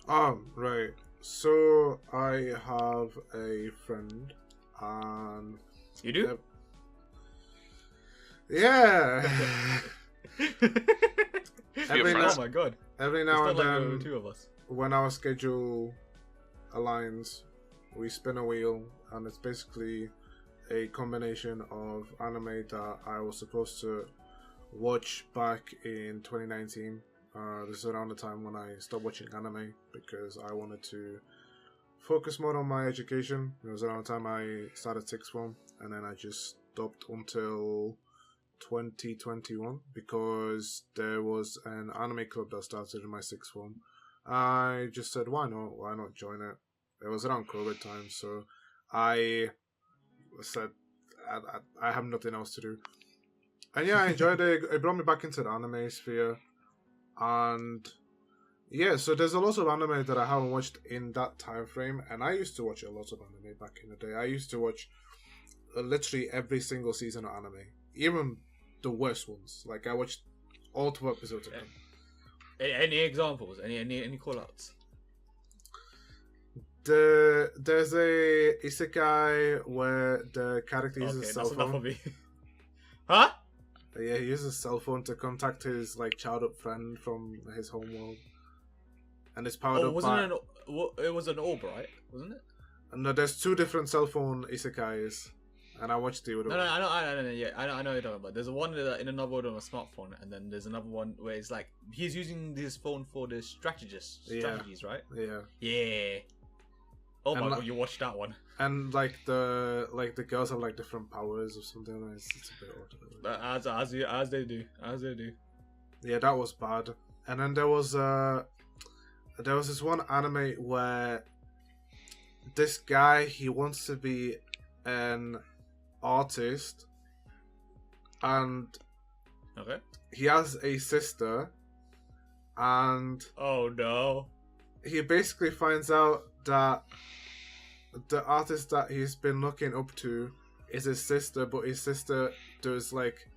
Right. So I have a friend, and you do? Yeah. Oh my god. Every now and then, like two of us. When our schedule aligns, we spin a wheel, and it's basically a combination of anime that I was supposed to watch back in 2019. This is around the time when I stopped watching anime because I wanted to focus more on my education. It was around the time I started sixth form, and then I just stopped until 2021 because there was an anime club that started in my sixth form. I just said, why not join it? It was around COVID time, so I said I have nothing else to do. And yeah, I enjoyed it. It brought me back into the anime sphere. And yeah, so there's a lot of anime that I haven't watched in that time frame. And I used to watch a lot of anime back in the day. I used to watch literally every single season of anime. Even the worst ones. Like, I watched all 12 episodes of them. Any examples? Any call-outs? There's a isekai where the character uses a cell phone. That's enough for me. Huh? Yeah, he uses a cell phone to contact his childhood friend from his home world, and it's powered up by. It was an orb, right? Wasn't it? No, there's two different cell phone isekais, and I watched the other one. No, I know what you're talking about. There's one in another world on a smartphone, and then there's another one where it's like he's using this phone for the strategies, right? Yeah. Yeah. Oh And my like- god, you watched that one. And like the girls have like different powers or something. It's a bit odd. As they do. Yeah, that was bad. And then there was this one anime where this guy, he wants to be an artist, and Okay. he has a sister, and Oh no. he basically finds out that the artist that he's been looking up to is his sister, but his sister does like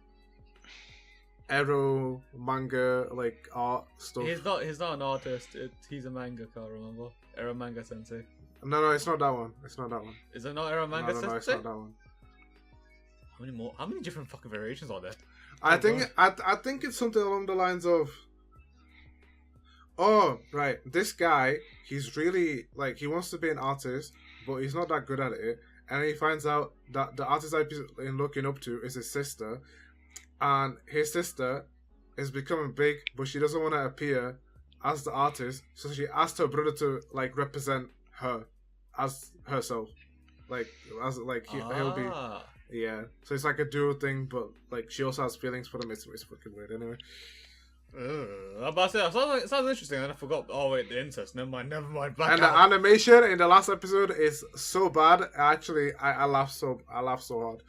ero manga like art stuff. He's not an artist. He's a mangaka, remember? Ero Manga Sensei. No, it's not that one. It's not that one. Is it not Ero Manga No, Sensei? it's not that one. How many different fucking variations are there? I Oh, think I think it's something along the lines of, oh right, this guy, he's really like, he wants to be an artist, but he's not that good at it, and he finds out that the artist I've been looking up to is his sister, and his sister is becoming big, but she doesn't want to appear as the artist, so she asked her brother to like represent her as herself, like as like he'll be. Yeah, so it's like a dual thing, but like she also has feelings for them. It's fucking weird. Anyway, I'm about to say, it sounds interesting, and I forgot. Oh wait, the incest. Never mind. Back and out. the animation in the last episode is so bad. Actually, I laughed so hard.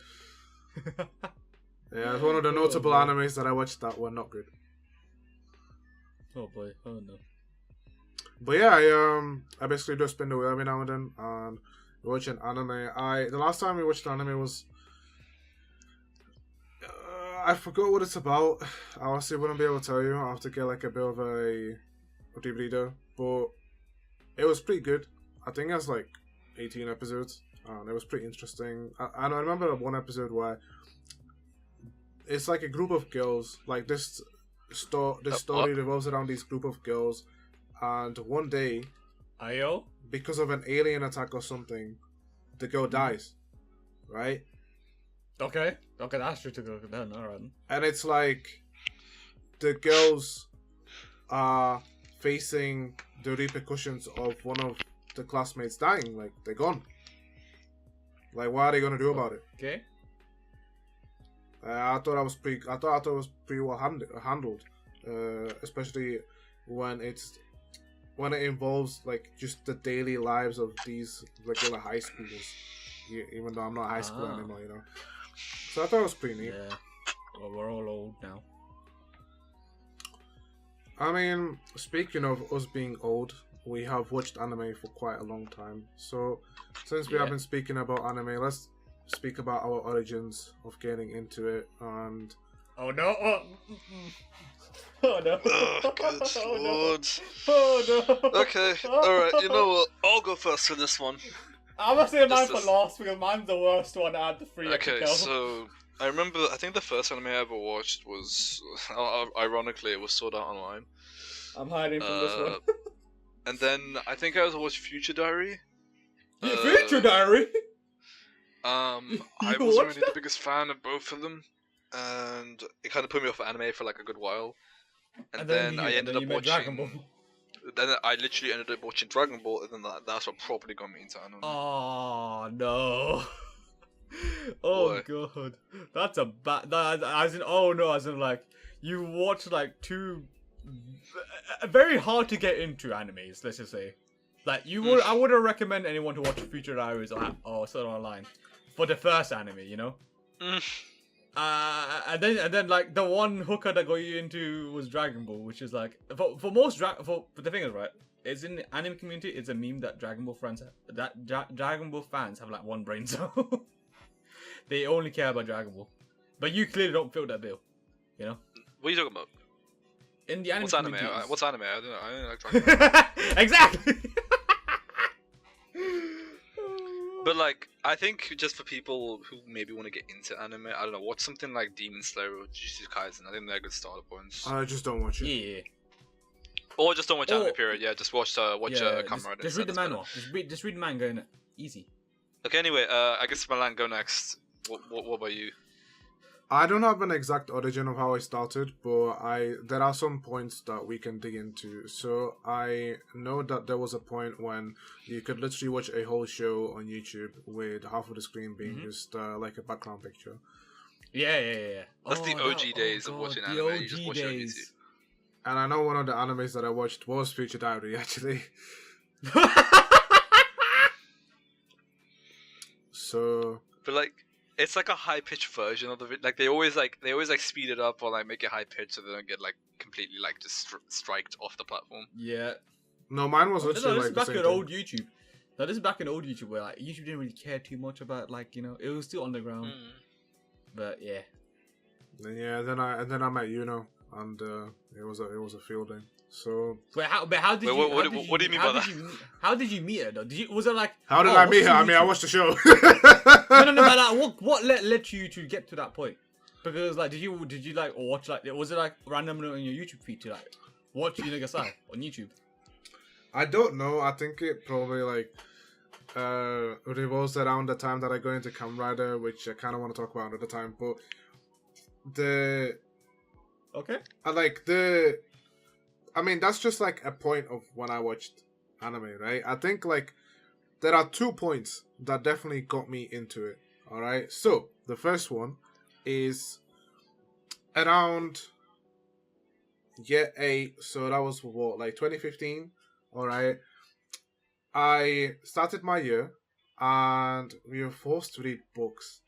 Yeah, it's one of the notable boy. animes that I watched that were not good. Oh boy. Oh no. But yeah, I basically just spend away every now and then and watch an anime. The last time we watched anime was. I forgot what it's about. I honestly wouldn't be able to tell you. I'll have to get like a bit of a DVD, but it was pretty good. I think it has like 18 episodes, and it was pretty interesting. I remember one episode where it's like a group of girls. Like this story revolves around this group of girls, and one day, Ayo? because of an alien attack or something, the girl dies, right? Okay, that's true to go then. Alright. And it's like the girls are facing the repercussions of one of the classmates dying. Like, they're gone. Like, what are they gonna do about it? Okay. I thought it was pretty well handled, especially when it involves like just the daily lives of these regular high schoolers. Even though I'm not high school anymore, you know. So I thought it was pretty neat. Yeah. Well, we're all old now. I mean, speaking of us being old, we have watched anime for quite a long time. So, since we have been speaking about anime, let's speak about our origins of getting into it. And oh no! Oh no! Oh, good Oh, no. lord. Oh no! Okay, alright, you know what? I'll go first for this one. I'm gonna say mine Just for last because mine's the worst one out of the three. Okay, so I remember, I think the first anime I ever watched was, ironically, it was Sword Art Online. I'm hiding from this one. And then I think I was watched Future Diary. Future Diary. I You wasn't watched really the that? biggest fan of both of them, and it kind of put me off anime for like a good while. And then I ended up Dragon Ball. watching. Then I literally ended up watching Dragon Ball, and then that's what properly got me into anime. Oh no! Oh What? god, that's a bad. As in, oh no, as in like you watch like two very hard to get into animes. Let's just say, like you would, I wouldn't recommend anyone to watch Future Diaries or Sword Art Online for the first anime, you know. And then like the one hooker that got you into was Dragon Ball, which is like for most but the thing is, right, it's in the anime community, it's a meme that Dragon Ball fans have like one brain cell. They only care about Dragon Ball, but you clearly don't feel that bill, you know. What are you talking about? In the anime What's anime? community, What's anime? I don't like Dragon Ball. exactly. But like, I think just for people who maybe want to get into anime, I don't know, watch something like Demon Slayer or Jujutsu Kaisen. I think they're good starter points. I just don't watch it. Yeah. Or just don't watch anime. Period. Yeah, just watch Kamen Rider. Just read the instead, manual. Just read the manga and easy. Okay. Anyway, I guess Milan, go next. What about you? I don't have an exact origin of how I started, but there are some points that we can dig into. So I know that there was a point when you could literally watch a whole show on YouTube with half of the screen being just like a background picture. Yeah. That's the OG days of watching anime. You just watch it on YouTube. And I know one of the animes that I watched was Future Diary, actually. So, but like, it's like a high pitched version of the video. Like they always speed it up or like make it high pitched so they don't get like completely like just striked off the platform. Yeah. No, mine was literally this like is back the in same old YouTube. Now this is back in old YouTube where like YouTube didn't really care too much about like it was still underground. But yeah. Then I met Yuno, and it was a fielding. So how did you? What do you mean by that? How did you meet her though? Was it like? How did I meet her? I mean, I watched the show. no. But like, what led you to get to that point? Because like, did you like watch like? Was it like randomly on your YouTube feed to like watch Yunagasai on YouTube? I don't know. I think it probably like revolves around the time that I go into Kamen Rider, which I kind of want to talk about another time. But I mean, that's just like a point of when I watched anime, right? I think like there are 2 points that definitely got me into it. All right. So the first one is around year 8. So that was what, like 2015. All right. I started my year and we were forced to read books.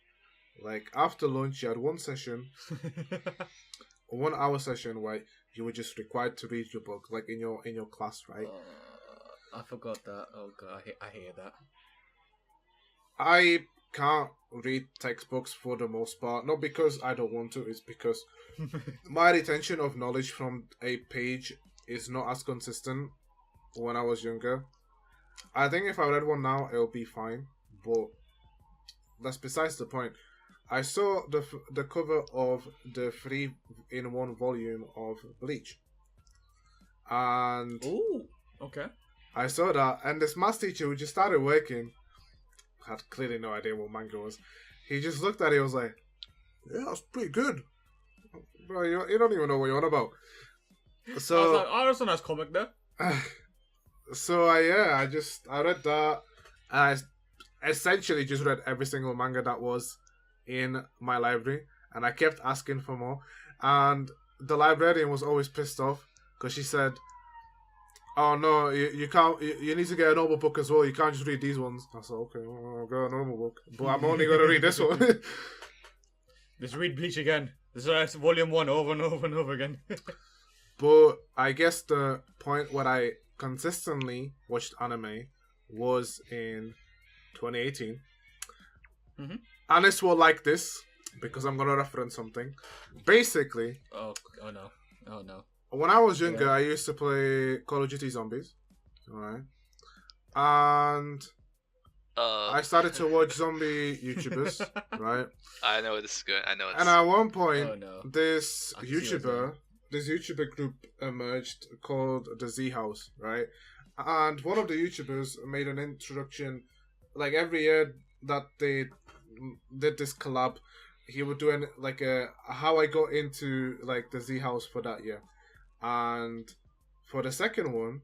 Like after lunch, you had one session, a 1 hour session where you were just required to read your book, like in your class, right? I forgot that. Oh god, I hear that. I can't read textbooks for the most part, not because I don't want to. It's because my retention of knowledge from a page is not as consistent when I was younger. I think if I read one now, it'll be fine, but that's besides the point. I saw the cover of the 3-in-1 volume of Bleach. And ooh, okay. I saw that, and this math teacher who just started working had clearly no idea what manga was. He just looked at it and was like, yeah, that's pretty good. Bro, you don't even know what you're on about. So I was like, oh, that's a nice comic there. So I read that, and I essentially just read every single manga that was in my library, and I kept asking for more, and the librarian was always pissed off because she said, oh no, you can't, you need to get a normal book as well, you can't just read these ones. I said, okay, I'll get a normal book, but I'm only going to read this one. Just read Bleach again. This is volume 1 over and over and over again. But I guess the point where I consistently watched anime was in 2018. And this will like this because I'm gonna reference something. Basically, oh no. When I was younger, I used to play Call of Duty Zombies, alright, and I started to watch zombie YouTubers, right? I know where this is going. And at one point, this YouTuber group emerged called the Z House, right? And one of the YouTubers made an introduction, like every year that they did this collab, he would do like a how I got into like the Z House for that year, and for the second one,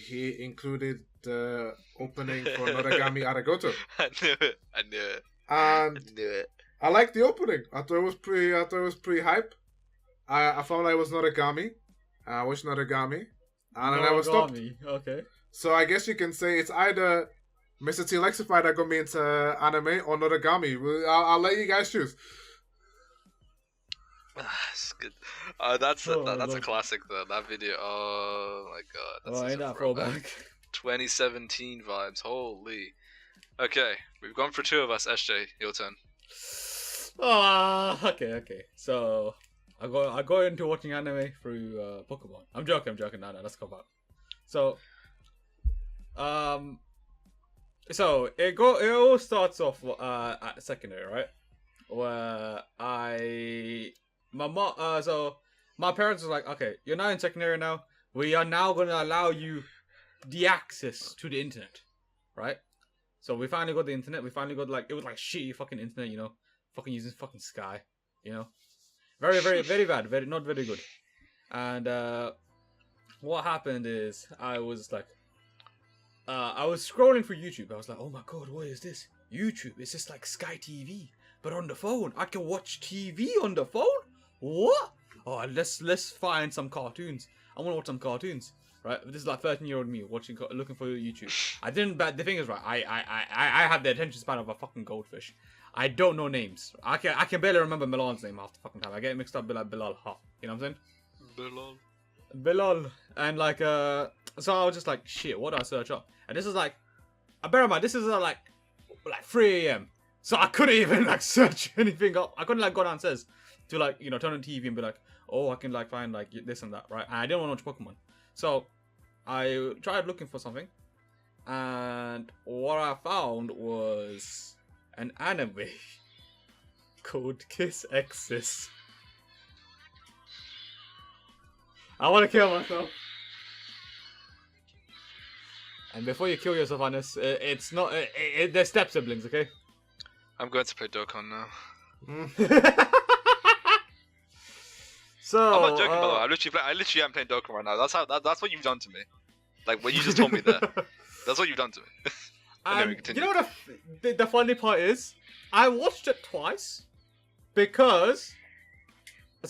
he included the opening for Noragami Aragoto. I knew it. And I knew it. I liked the opening. I thought it was pretty hype. I found like it was Noragami. I watched Noragami, and I never stopped. Okay. So I guess you can say it's either Mr. T Lexify that got me into anime or Noragami. I'll let you guys choose. It's good. That's a classic though. That video. Oh my god. That's ain't that throwback? 2017 vibes. Holy. Okay, we've gone for 2 of us. SJ, your turn. Okay. So I go into watching anime through Pokemon. I'm joking. No, let's go back. So it all starts off at secondary, right? Where my parents were like, okay, you're now in secondary now. We are now going to allow you the access to the internet, right? So we finally got the internet. We finally got it was like shitty fucking internet, fucking using fucking Sky. You know, very bad, very not very good. And what happened is I was scrolling through YouTube. I was like, oh my god, what is this? YouTube? It's just like Sky TV, but on the phone. I can watch TV on the phone. What? Oh, let's find some cartoons. I want to watch some cartoons. Right? This is like 13-year-old me looking for YouTube. I didn't. But the thing is, right? I have the attention span of a fucking goldfish. I don't know names. I can barely remember Milan's name half the fucking time. I get mixed up with like Bilal. You know what I'm saying? Bilal. And like so I was just like, shit. What do I search up? And this is like, bear in mind, this is like 3 a.m. So I couldn't even like search anything up. I couldn't like go downstairs to like, you know, turn on TV and be like, oh, I can like find like this and that, right? And I didn't want to watch Pokemon. So I tried looking for something, and what I found was an anime called Kiss Exes. I want to kill myself. And before you kill yourself, Hannes, it's not. They're step siblings, okay? I'm going to play Dokkan now. So I'm not joking, by the way. I literally am playing Dokkan right now. That's what you've done to me. Like what you just told me there. That's what you've done to me. You know what the funny part is? I watched it twice because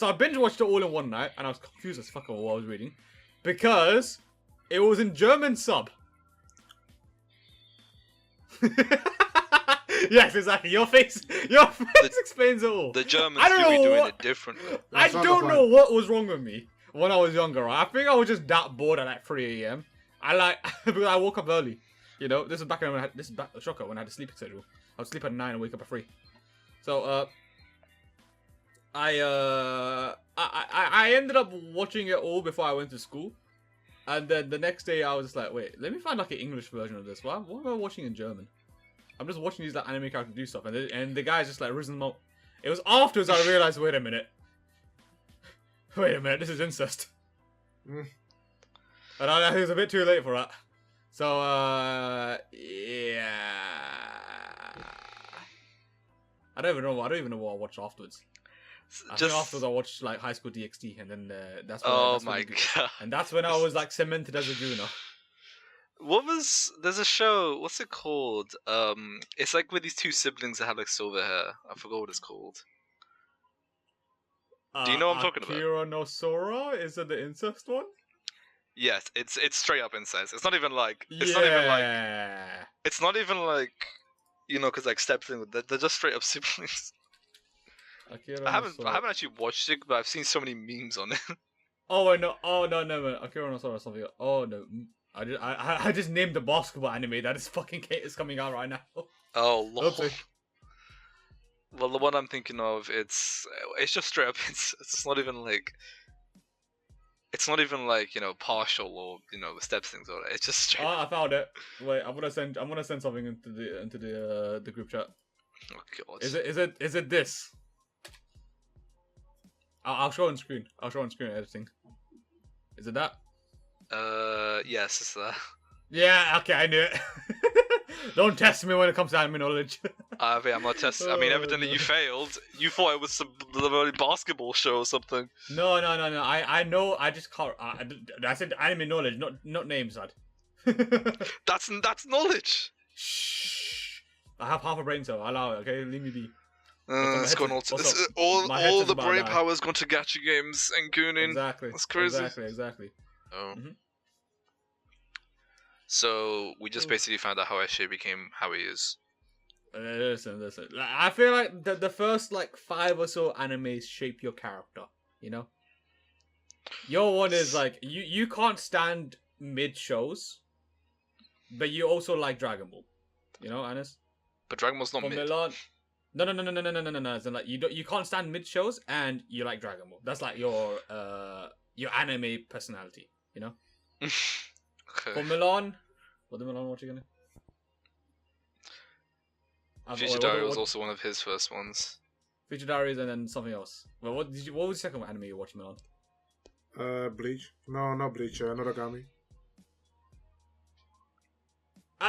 I binge watched it all in one night, and I was confused as fuck on what I was reading because it was in German sub. Yes, exactly. Your face explains it all. The Germans do be doing it differently. I don't know what was wrong with me when I was younger. Right? I think I was just that bored at like 3 a.m. Because I woke up early. You know, this is back when I had shocker when I had a sleeping schedule. I would sleep at 9 and wake up at 3. So I ended up watching it all before I went to school, and then the next day I was just like, wait, let me find like an English version of this. What am I watching in German? I'm just watching these like anime characters do stuff, and the guy's just like risen them up. It was afterwards I realized, wait a minute, this is incest. And I think it was a bit too late for that. So yeah, I don't even know what I watched afterwards. I think afterwards I watched like High School DxD, and then that's when god! And that's when I was like cemented as a Gooner. There's a show, what's it called? It's like with these two siblings that have like silver hair. I forgot what it's called. Do you know what I'm talking about? Akira no Sora? Is it the incest one? Yes, it's straight up incest. It's not even like you know, because like step thing. They're just straight up siblings. I haven't actually watched it, but I've seen so many memes on it. Oh no, Akira no Sora or something. Oh no. I just named the basketball anime that is coming out right now. Oh lol. Okay. Well, the one I'm thinking of, it's just straight up. It's not even like you know, partial or you know steps things or it's just straight. Oh, I found it. Wait, I'm gonna send something into the group chat. Oh god. Is it this? I'll show on screen. I'll show on screen editing. Is it that? Yes, it's that. Yeah, okay, I knew it. Don't test me when it comes to anime knowledge. I'm not testing. I mean, evidently you failed. You thought it was some bloody basketball show or something. No. I know. I just can't. I said anime knowledge, not names, lad. That's knowledge. Shh. I have half a brain cell. Allow it. Okay, leave me be. It's gone all the brain power's gone to gacha games and gooning. Exactly. That's crazy. Exactly. Oh. Mm-hmm. So we just basically found out how Ashi became how he is. Listen. I feel like the first like 5 or so animes shape your character. You know. Your one is like you can't stand mid shows, but you also like Dragon Ball. You know, Anis. But Dragon Ball's not mid. Milan, No. It's like you can't stand mid shows and you like Dragon Ball. That's like your anime personality, you know. Okay. For Milan, what did Milan watch again? Future Diary was also one of his first ones. Future Diaries and then something else. Well, what was the second anime you watched, Milan? Bleach. No, not Bleach. Noragami.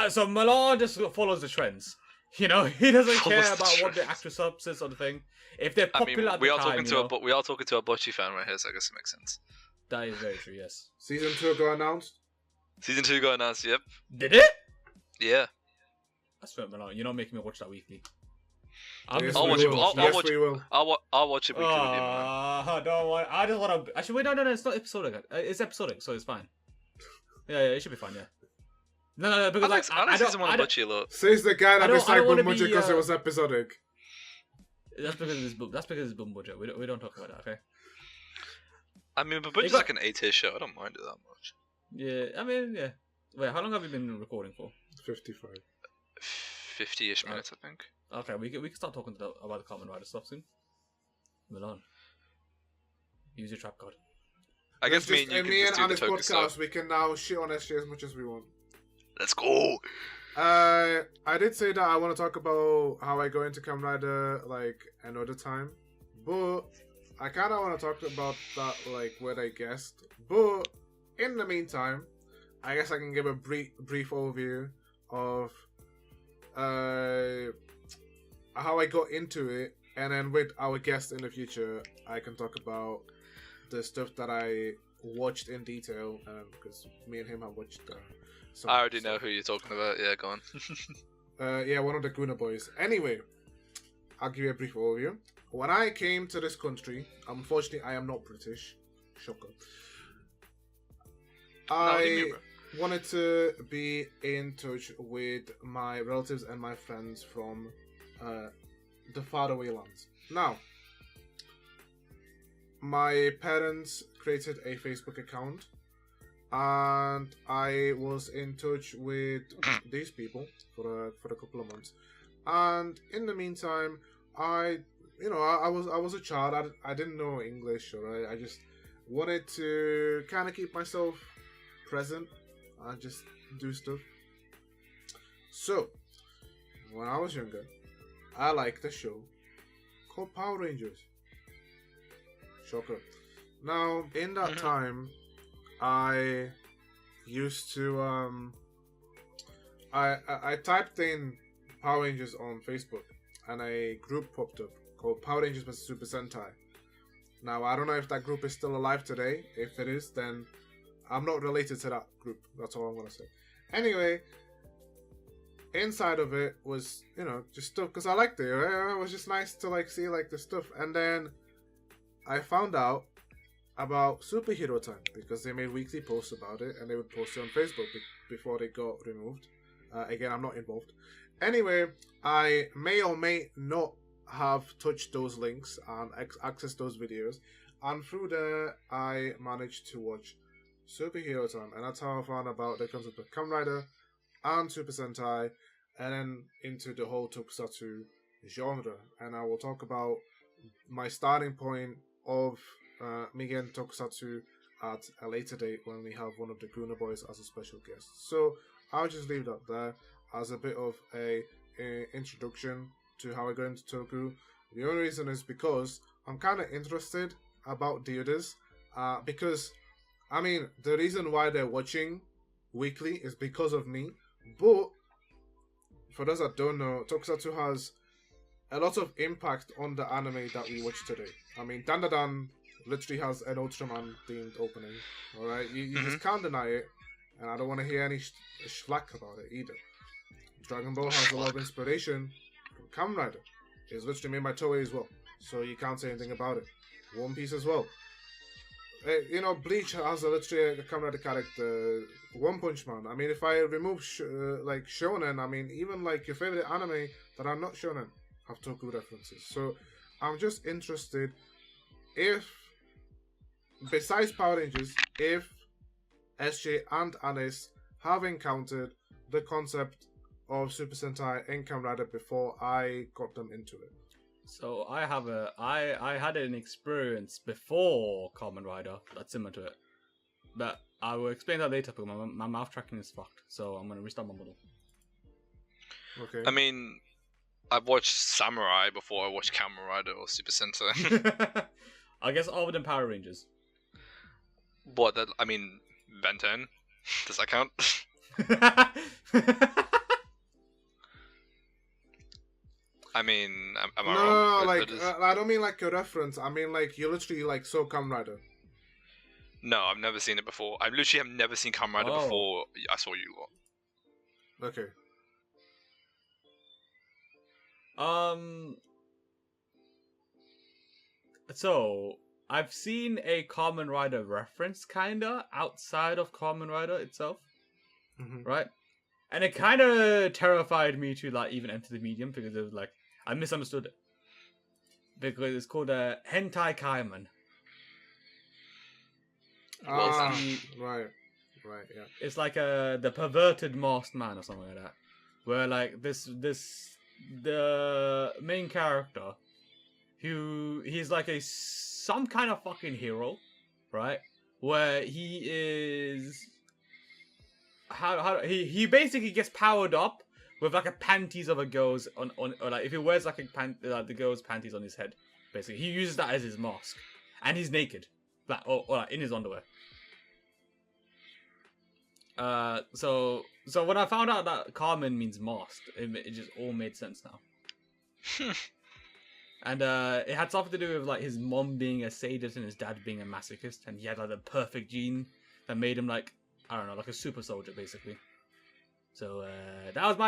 So Milan just follows the trends. You know, he doesn't Follows care the about what the trends. actual substance or the thing. If they're I popular mean, at we the are time, talking you to know, we are talking to a Bocce fan right here, so I guess it makes sense. that is very true. Yes. Season 2 got announced. Season 2 got announced. Yep. Did it? Yeah. That's fair, man. You're not making me watch that weekly. Yes, I'll we watch it. will. I'll Yes, watch. we will. I'll watch it weekly with you, man. I don't want. I just want to. Actually, wait, no. It's not episodic. It's episodic, so it's fine. Yeah, it should be fine. Yeah. No, because I like season 1 I of don't. Bocce a lot. Says the guy that I don't disliked wanna Bunbuja be, because it was episodic. That's because it's boom budget. We don't talk about that, okay? I mean, but Bocce's got- like an A-tier show. I don't mind it that much. Yeah, I mean, yeah. Wait, how long have you been recording for? 55. 50-ish minutes, I think. Okay, we can start talking about the Kamen Rider stuff soon. Milan, use your trap card. I guess me and you can just do the Anna's Toku podcast, stuff. we can now shit on SJ as much as we want. Let's go. I did say that I want to talk about how I go into Kamen Rider like another time, but I kind of want to talk about that like with a guest. But in the meantime, I guess I can give a brief overview of how I got into it, and then with our guest in the future, I can talk about the stuff that I watched in detail, because me and him have watched. I already know who you're talking about. Yeah, go on. Yeah, one of the Goonerbois. Anyway, I'll give you a brief overview. When I came to this country, unfortunately, I am not British. Shocker. I wanted to be in touch with my relatives and my friends from the faraway lands. Now, my parents created a Facebook account, and I was in touch with these people for a couple of months. And in the meantime, I was a child. I didn't know English, or I just wanted to kind of keep myself present and just do stuff. So, when I was younger, I liked a show called Power Rangers. Shocker. Now, in that time, I used to I typed in Power Rangers on Facebook, and a group popped up called Power Rangers vs Super Sentai. Now, I don't know if that group is still alive today. If it is, then I'm not related to that group. That's all I'm gonna say. Anyway, inside of it was, just stuff, because I liked it. It was just nice to see the stuff. And then I found out about Superhero Time, because they made weekly posts about it, and they would post it on Facebook before they got removed. Again, I'm not involved. Anyway, I may or may not have touched those links and accessed those videos, and through there I managed to watch Superhero Time, and that's how I found about the concept of Kamen Rider and Super Sentai, and then into the whole Tokusatsu genre. And I will talk about my starting point of me getting Tokusatsu at a later date when we have one of the Goonerbois as a special guest. So I'll just leave that there as a bit of a introduction to how I got into Toku. The only reason is because I'm kind of interested about the others, because the reason why they're watching weekly is because of me. But for those that don't know, Tokusatsu has a lot of impact on the anime that we watch today. Dan Da Dan literally has an Ultraman themed opening. Alright, you just can't deny it, and I don't want to hear any schlack about it either. Dragon Ball has a lot of inspiration from Kamen Rider. It's literally made by Toei as well, so you can't say anything about it. One Piece as well. Bleach has literally a Kamen Rider character. One Punch Man. If I remove shonen, even your favorite anime that are not shonen have Toku references. So I'm just interested if, besides Power Rangers, if SJ and Anis have encountered the concept of Super Sentai and Kamen Rider before I got them into it. So I had an experience before Kamen Rider that's similar to it, but I will explain that later because my mouth tracking is fucked. So I'm gonna restart my model. Okay. I've watched Samurai before I watched Kamen Rider or Super Sentai. I guess other than Power Rangers. What? Ben 10? Does that count? I mean, am I No, wrong? like I don't mean like a reference. I mean like you literally like saw Kamen Rider. No, I've never seen it before. I literally have never seen Kamen Rider before I saw you lot. Okay. So I've seen a Kamen Rider reference, kinda outside of Kamen Rider itself, right? And it kind of terrified me to like even enter the medium because it was like I misunderstood it because it's called a hentai Kamen. Right, yeah. It's like the perverted masked man or something like that, where like the main character, he's like some kind of fucking hero, right? Where he is he basically gets powered up with like a panties of a girl's on or like if he wears like the girl's panties on his head, basically he uses that as his mask, and he's naked, like or like, in his underwear. So when I found out that Kamen means masked, it just all made sense now. And it had something to do with like his mom being a sadist and his dad being a masochist, and he had like the perfect gene that made him like, I don't know, like a super soldier basically. So that was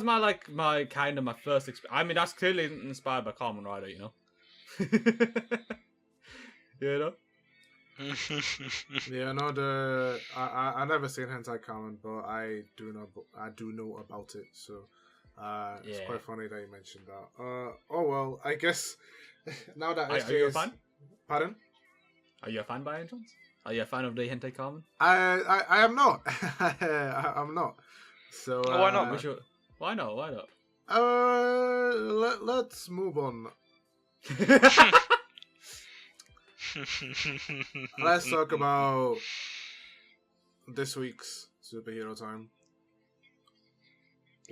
my like my kind of my first experience. I mean, that's clearly inspired by Kamen Rider, you know. You know. Yeah, no, I never seen hentai Kamen, but I do know about it. So it's quite funny that you mentioned that. Oh well, I guess now that are you a fan? Pardon? Are you a fan by any chance? Are you a fan of the hentai Kamen? I am not. I'm not. So why not? Why not? Why not? Let's move on. Let's talk about this week's superhero time.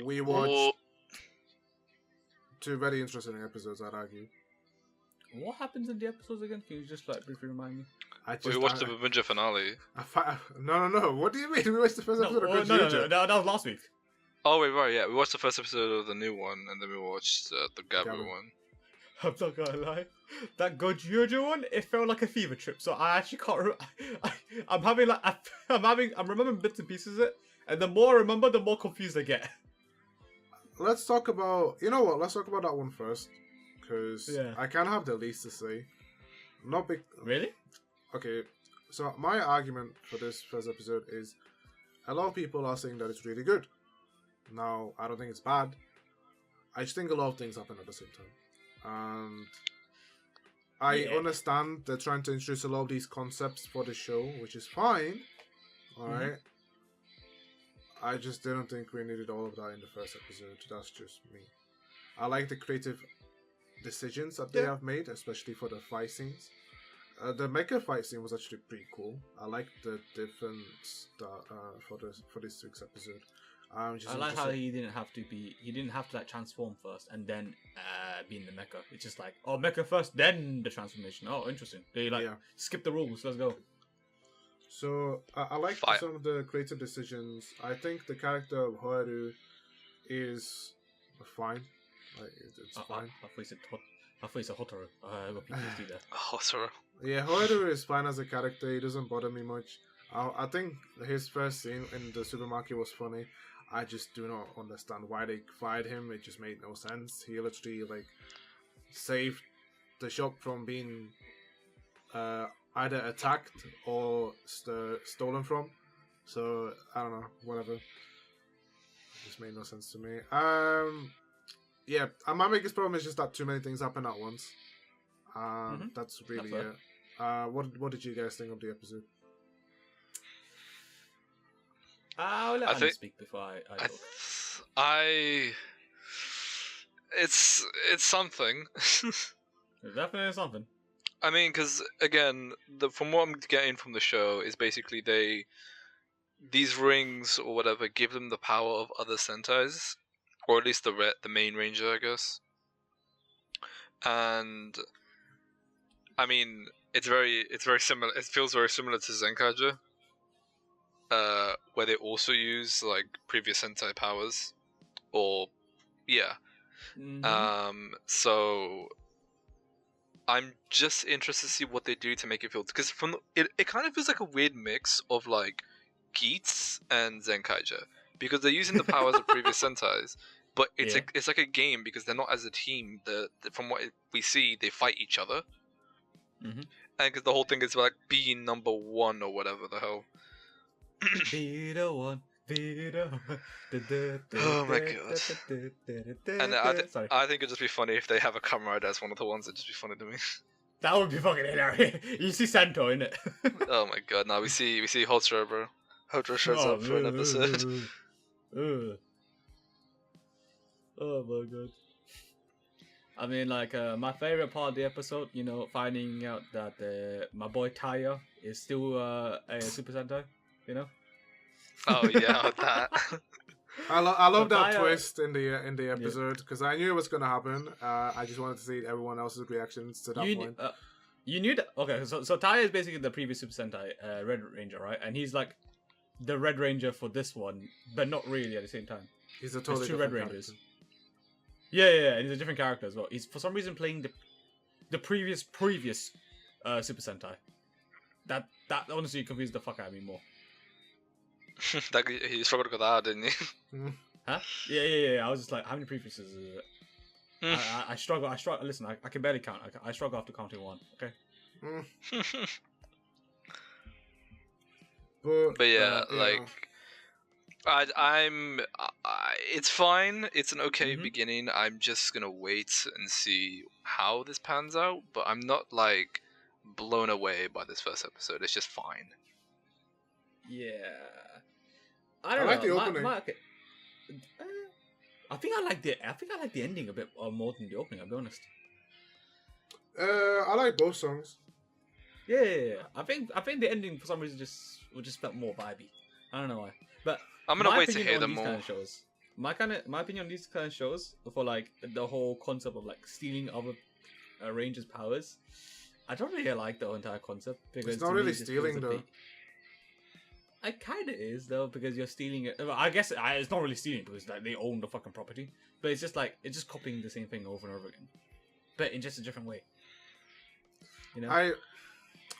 We watched two very interesting episodes, I'd argue. What happens in the episodes again? Can you just like briefly remind me? We watched the Avenger finale. No. What do you mean? We watched the first episode of Gozyuger. No, that was last week. Oh wait, right, yeah. We watched the first episode of the new one, and then we watched the Gavv one. I'm not gonna lie, that Gozyuger one, it felt like a fever trip. So I actually can't. I'm remembering bits and pieces of it, and the more I remember, the more confused I get. Let's talk about. You know what? Let's talk about that one first, because I kind of have the least to say. Not big. Really? Okay, so my argument for this first episode is a lot of people are saying that it's really good. Now, I don't think it's bad. I just think a lot of things happen at the same time. And I understand they're trying to introduce a lot of these concepts for the show, which is fine. Alright. I just didn't think we needed all of that in the first episode. That's just me. I like the creative decisions that they have made, especially for the fight scenes. The mecha fight scene was actually pretty cool. I like the difference that for this week's episode. I like how he didn't have to like transform first and then be in the mecha. It's just like, oh, mecha first, then the transformation. Oh, interesting. They like skip the rules. Let's go. So I like some of the creative decisions. I think the character of Hoaru is fine. Like, it's fine. I thought you said Hotaru. I got PTSD there. Hotaru. Yeah, Hoaru is fine as a character. He doesn't bother me much. I think his first scene in the supermarket was funny. I just do not understand why they fired him. It just made no sense. He literally like saved the shop from being either attacked or stolen from. So I don't know, whatever. It just made no sense to me. Yeah, my biggest problem is just that too many things happen at once. That's really it. What did you guys think of the episode? I'll let Andy speak before I talk. It's something. It's definitely something. I mean, because again, from what I'm getting from the show is basically these rings or whatever give them the power of other Sentais, or at least the main ranger, I guess. And I mean, it's very similar. It feels very similar to Zenkaja. Where they also use like previous Sentai powers, or So I'm just interested to see what they do to make it feel, because it kind of feels like a weird mix of like Geats and Zenkaija, because they're using the powers of previous Sentais, but it's like a game because they're not as a team. From what we see, they fight each other, and because the whole thing is like being number one or whatever the hell. Be the one. Oh my god! And I think it'd just be funny if they have a Kamen Rider as one of the ones. It'd just be funny to me. That would be fucking hilarious. You see Santo in it. Oh my god! Now we see Hotro, bro. Hotro shows up for an episode. Oh my god. I mean, like, my favorite part of the episode, you know, finding out that my boy Taya is still a Super Sentai, you know. Oh yeah, that. I love that twist in the episode because I knew it was gonna happen. I just wanted to see everyone else's reactions to that point. You knew that. Okay, so Taya is basically the previous Super Sentai, Red Ranger, right? And he's like the Red Ranger for this one, but not really at the same time. He's a totally different Red Rangers. Yeah, and he's a different character as well. He's for some reason playing the previous Super Sentai. That honestly confused the fuck out of me more. He struggled with that, didn't he? Huh? Yeah. I was just like, how many prefixes is it? I struggle. Listen, I can barely count. I struggle after counting one. Okay. But yeah, like, it's fine. It's an okay beginning. I'm just gonna wait and see how this pans out. But I'm not like blown away by this first episode. It's just fine. Yeah. I don't know. Like the opening. I think I like the ending a bit more than the opening. I'll be honest. I like both songs. Yeah. I think the ending for some reason just felt more vibey. I don't know why, but I'm gonna wait to hear them more. Kind of shows, my opinion on these kind of shows for like the whole concept of like stealing other Rangers' powers. I don't really like the whole entire concept because it's not really stealing though. It kind of is though because you're stealing it. Well, I guess it's not really stealing because like, they own the fucking property, but it's just like it's just copying the same thing over and over again, but in just a different way. You know.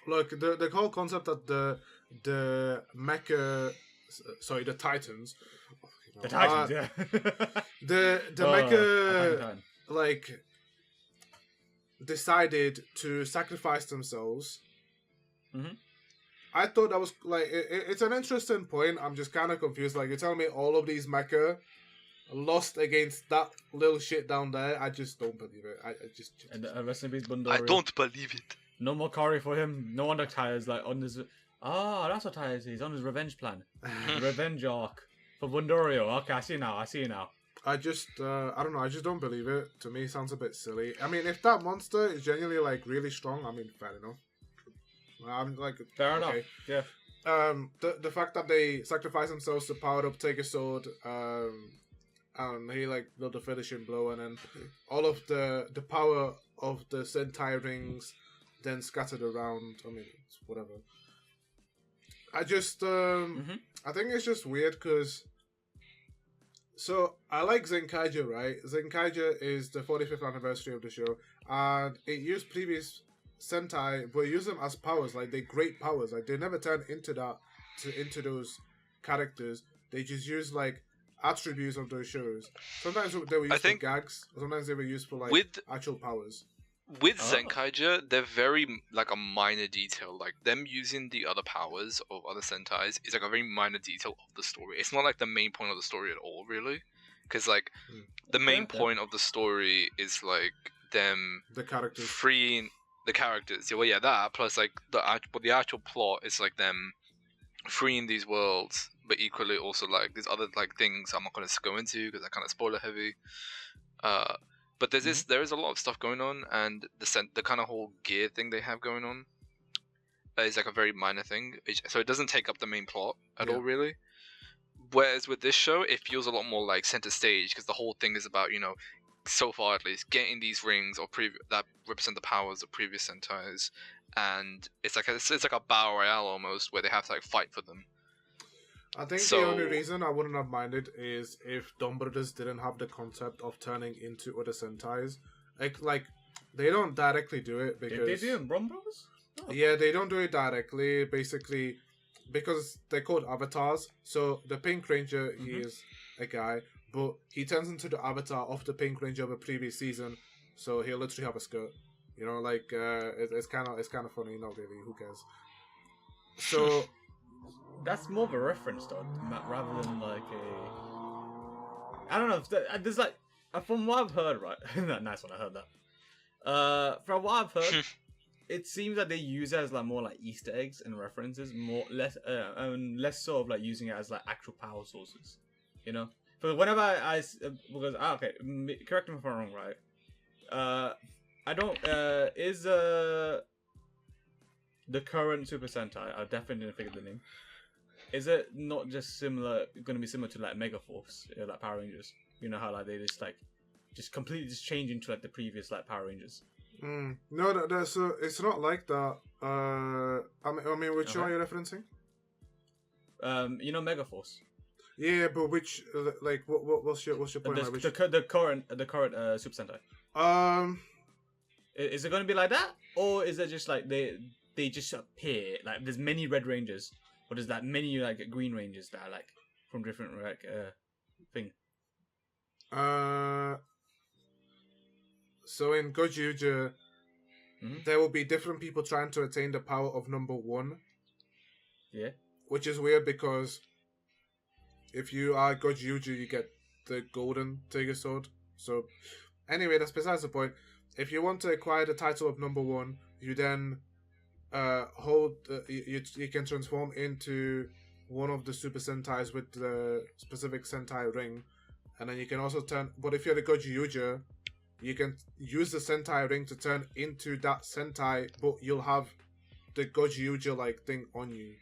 Look, the whole concept that the mecha, sorry, the Titans. The Titans, yeah. the mecha like decided to sacrifice themselves. I thought that was like it's an interesting point. I'm just kind of confused. Like you're telling me all of these mecha lost against that little shit down there. I just don't believe it. I just and rest in peace, Bundorio. I don't believe it. No more Kari for him. No wonder Tyre's like on his. That's what Tyre is. He's on his revenge plan. Revenge arc for Bundorio. Okay, I see now. I just, I don't know. I just don't believe it. To me, it sounds a bit silly. I mean, if that monster is genuinely like really strong, I mean, fair enough. I'm like, fair enough. Yeah. The fact that they sacrifice themselves to power up, take a sword, and he like built a finishing blow, and then all of the power of the Sentai rings then scattered around. I mean, it's whatever. I just, I think it's just weird because. So, I like Zenkaija, right? Zenkaija is the 45th anniversary of the show, and it used previous Sentai, but use them as powers, like they're great powers. Like they never turn into into those characters. They just use like attributes of those shows. Sometimes they were used for gags, sometimes they were used for like actual powers. With Zenkaija, they're very like a minor detail. Like them using the other powers of other Sentais is like a very minor detail of the story. It's not like the main point of the story at all, really. Because like the main point of the story is like them freeing the characters. Well, yeah, that plus like the actual plot is like them freeing these worlds, but equally also like there's other like things I'm not going to go into because they're kind of spoiler heavy. But there is a lot of stuff going on, and the kind of whole gear thing they have going on is like a very minor thing. So it doesn't take up the main plot at all, really. Whereas with this show, it feels a lot more like center stage because the whole thing is about, you know, so far at least, getting these rings or that represent the powers of previous Sentais, and it's like a battle royale almost where they have to like fight for them. I think So- the only reason I wouldn't have minded is if Dumb Brothers didn't have the concept of turning into other Sentais. Like they don't directly do it because Did they do in Brom Brothers? No. yeah, they don't do it directly. Basically, because they're called avatars. So the Pink Ranger, he is a guy, but he turns into the avatar of the Pink Ranger of a previous season. So he'll literally have a skirt. You know, like it's kind of funny. Not really. Who cares? So That's more of a reference, though, rather than like a. I don't know. If there's like from what I've heard, right? Nice one. I heard that. From what I've heard, it seems that they use it as like more like Easter eggs and references, less sort of like using it as like actual power sources. You know, but whenever because okay, correct me if I'm wrong, right? I don't is the current Super Sentai. I definitely didn't figure the name. Is it not just going to be similar to like Megaforce, like Power Rangers? You know how like they just completely change into like the previous like Power Rangers. No, so it's not like that. I mean, which one are you referencing? You know Megaforce. Yeah, but which like what's your point? The current Super Sentai. Is it going to be like that, or is it just like they just appear like there's many Red Rangers, or there's like many like Green Rangers that are like from different like thing? So in Gozyuger, there will be different people trying to attain the power of number 1. Yeah. Which is weird because if you are Gozyuger, you get the golden Tiger Sword. So anyway, that's besides the point. If you want to acquire the title of number 1, you then hold you can transform into one of the Super Sentais with the specific Sentai ring, and then you can also turn. But if you're the Gozyuger, you can use the Sentai ring to turn into that Sentai, but you'll have the Gozyuger like thing on you.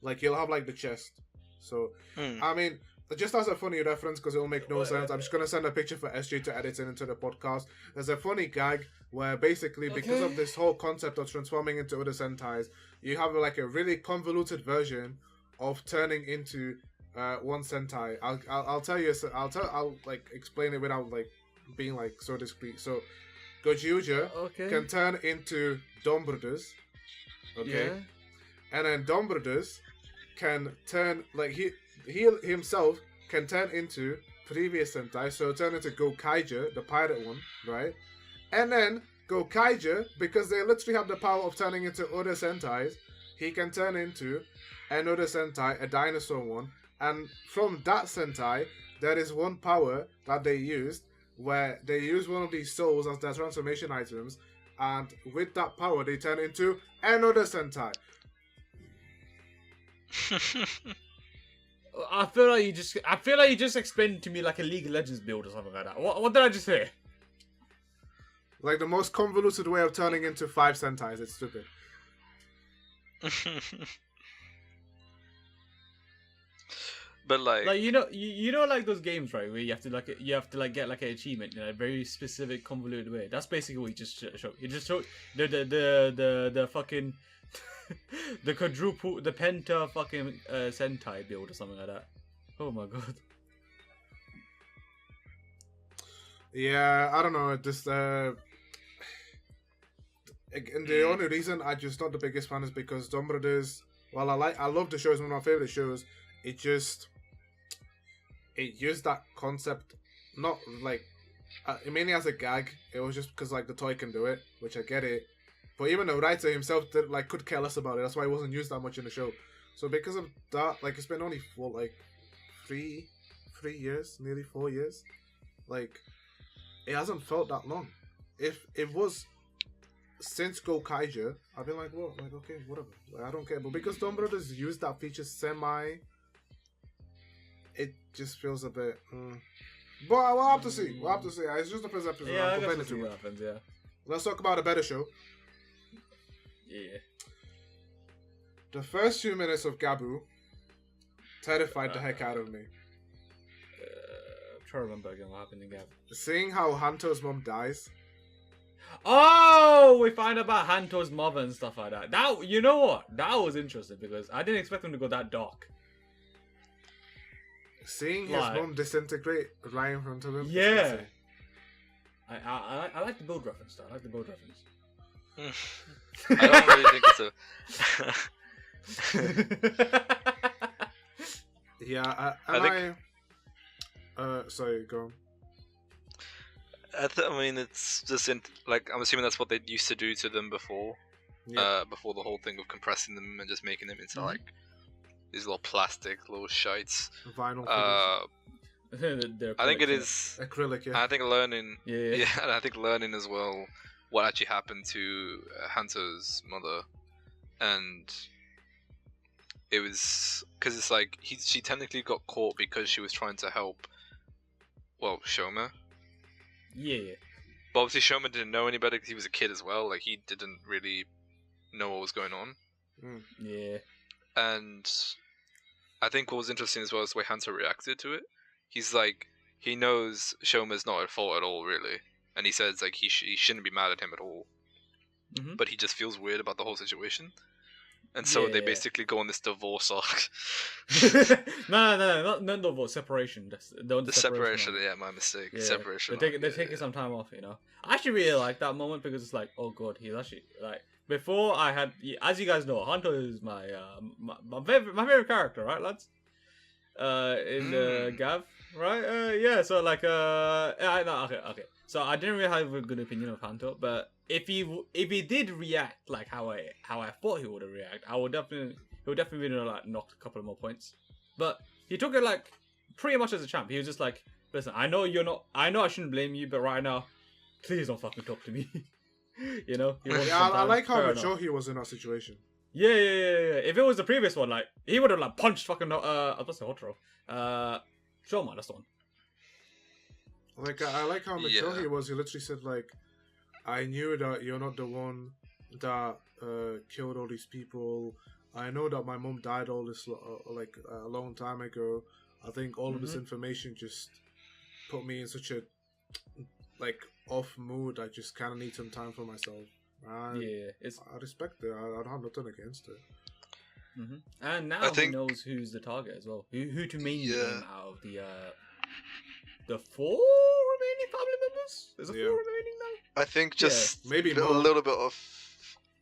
Like you'll have like the chest. So I mean, just as a funny reference, because it'll make no sense, I'm just gonna send a picture for SJ to edit it into the podcast. There's a funny gag where basically because of this whole concept of transforming into other Sentais, you have like a really convoluted version of turning into one Sentai. I'll tell you. I'll like explain it without like being like so discreet. So Gozyuger can turn into Dumb Brothers. Okay. Yeah. And then Dumb Brothers can turn like he himself can turn into previous Sentai, so turn into Gokaiger, the pirate one, right? And then Gokaiger, because they literally have the power of turning into other Sentais, he can turn into another Sentai, a dinosaur one, and from that Sentai, there is one power that they used, where they use one of these souls as their transformation items, and with that power, they turn into another Sentai. I feel like you just explained to me like a League of Legends build or something like that. What did I just hear? Like the most convoluted way of turning into 5 Sentais. It's stupid. But like you know like those games, right, where you have to get like an achievement in a very specific convoluted way. That's basically what you just showed. You just showed the fucking the quadruple, the penta fucking Sentai build or something like that. Oh my god. Yeah, I don't know. Just and the only reason I'm just not the biggest fan is because Dumb Brothers. While I love the show, it's one of my favorite shows. It used that concept, not like mainly as a gag. It was just because like the toy can do it, which I get it. But even the writer himself could care less about it. That's why it wasn't used that much in the show. So because of that, like it's been only for like 3 years, nearly 4 years. Like it hasn't felt that long. If it was since Gokaiger, I've been like, well, like okay, whatever. Like, I don't care. But because Dumb Brothers used that feature it just feels a bit. But we'll have to see. We'll have to see. It's just the first episode. Yeah, I guess we'll see what happens. Yeah. Let's talk about a better show. Yeah. The first few minutes of Gavv terrified the heck out of me. I'm trying to remember again what happened in Gavv. Seeing how Hanto's mom dies. Oh, we find out about Hanto's mother and stuff like that. That, you know what? That was interesting because I didn't expect them to go that dark. Seeing his mom disintegrate right in front of him. Yeah. I like the build reference though. I like the build reference. I don't really think it's a. Yeah, sorry, go on. I mean, it's just like I'm assuming that's what they used to do to them before, before the whole thing of compressing them and just making them into like these little plastic little shites. Vinyl. I think it is acrylic. Yeah. I think learning. Yeah, and I think learning as well what actually happened to Hanto's mother, and it was because it's like she technically got caught because she was trying to help. Well, Shoma. Yeah. But obviously Shoma didn't know any better because he was a kid as well. Like, he didn't really know what was going on. Yeah. And I think what was interesting as well is the way Hanto reacted to it. He's like, he knows Shoma's not at fault at all, really. And he says, like, he shouldn't be mad at him at all. But he just feels weird about the whole situation. And so they basically go on this divorce arc. No, not divorce, separation. The separation, yeah, my mistake. Yeah. Separation. They're taking some time off, you know. I actually really like that moment because it's like, oh god, he's actually like. Before I had, as you guys know, Hanto is my favorite character, right, lads? In Gavv, right? Yeah. So like, okay. So I didn't really have a good opinion of Hanto, but if he did react like how I thought he would have reacted, he would definitely be like knocked a couple of more points. But he took it like pretty much as a champ. He was just like, listen, I know I shouldn't blame you, but right now, please don't fucking talk to me. You know? I like how mature he was in that situation. Yeah. If it was the previous one, like, he would have like punched fucking I was gonna say Hotro. Shoma, that's the one. Like, I like how mature he was. He literally said, like, I knew that you're not the one that killed all these people. I know that my mom died all this like a long time ago. I think all of this information just put me in such a like off mood. I just kind of need some time for myself. I respect it. I have nothing against it. And now he knows who's the target as well. Who to main him out of the 4 remaining family members? There's a 4 remaining now. I think just maybe a little bit of.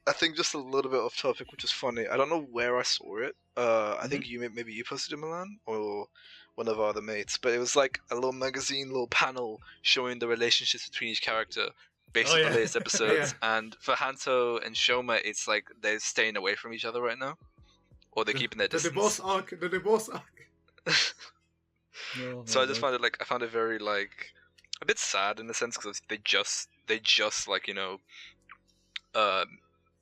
I think just a little bit off topic, which is funny. I don't know where I saw it. I think maybe you posted it, Milan, or one of our other mates. But it was like a little magazine, little panel showing the relationships between each character based on the latest episodes. And for Hanto and Shoma, it's like they're staying away from each other right now, or they're keeping their distance. The divorce arc. So I just found it I found it very like a bit sad in a sense because they just like, you know,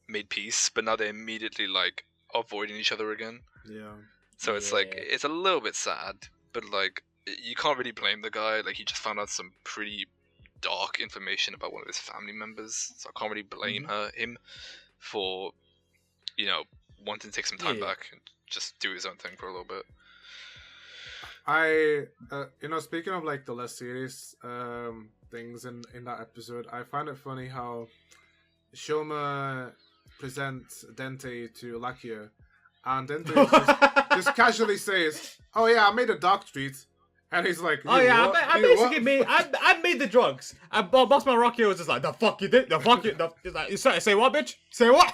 made peace, but now they're immediately like avoiding each other again. Yeah. So it's like it's a little bit sad, but like you can't really blame the guy. Like, he just found out some pretty dark information about one of his family members, so I can't really blame him for, you know, wanting to take some time back and just do his own thing for a little bit. You know, speaking of like the less serious things in that episode, I find it funny how Shoma presents Dente to Lakia, and Dente just casually says, "Oh yeah, I made a dark street," and he's like, "Oh yeah, I made the drugs." And Bossman Rocky was just like, "The fuck you did? The fuck you?" He's like, "Say what, bitch? Say what?"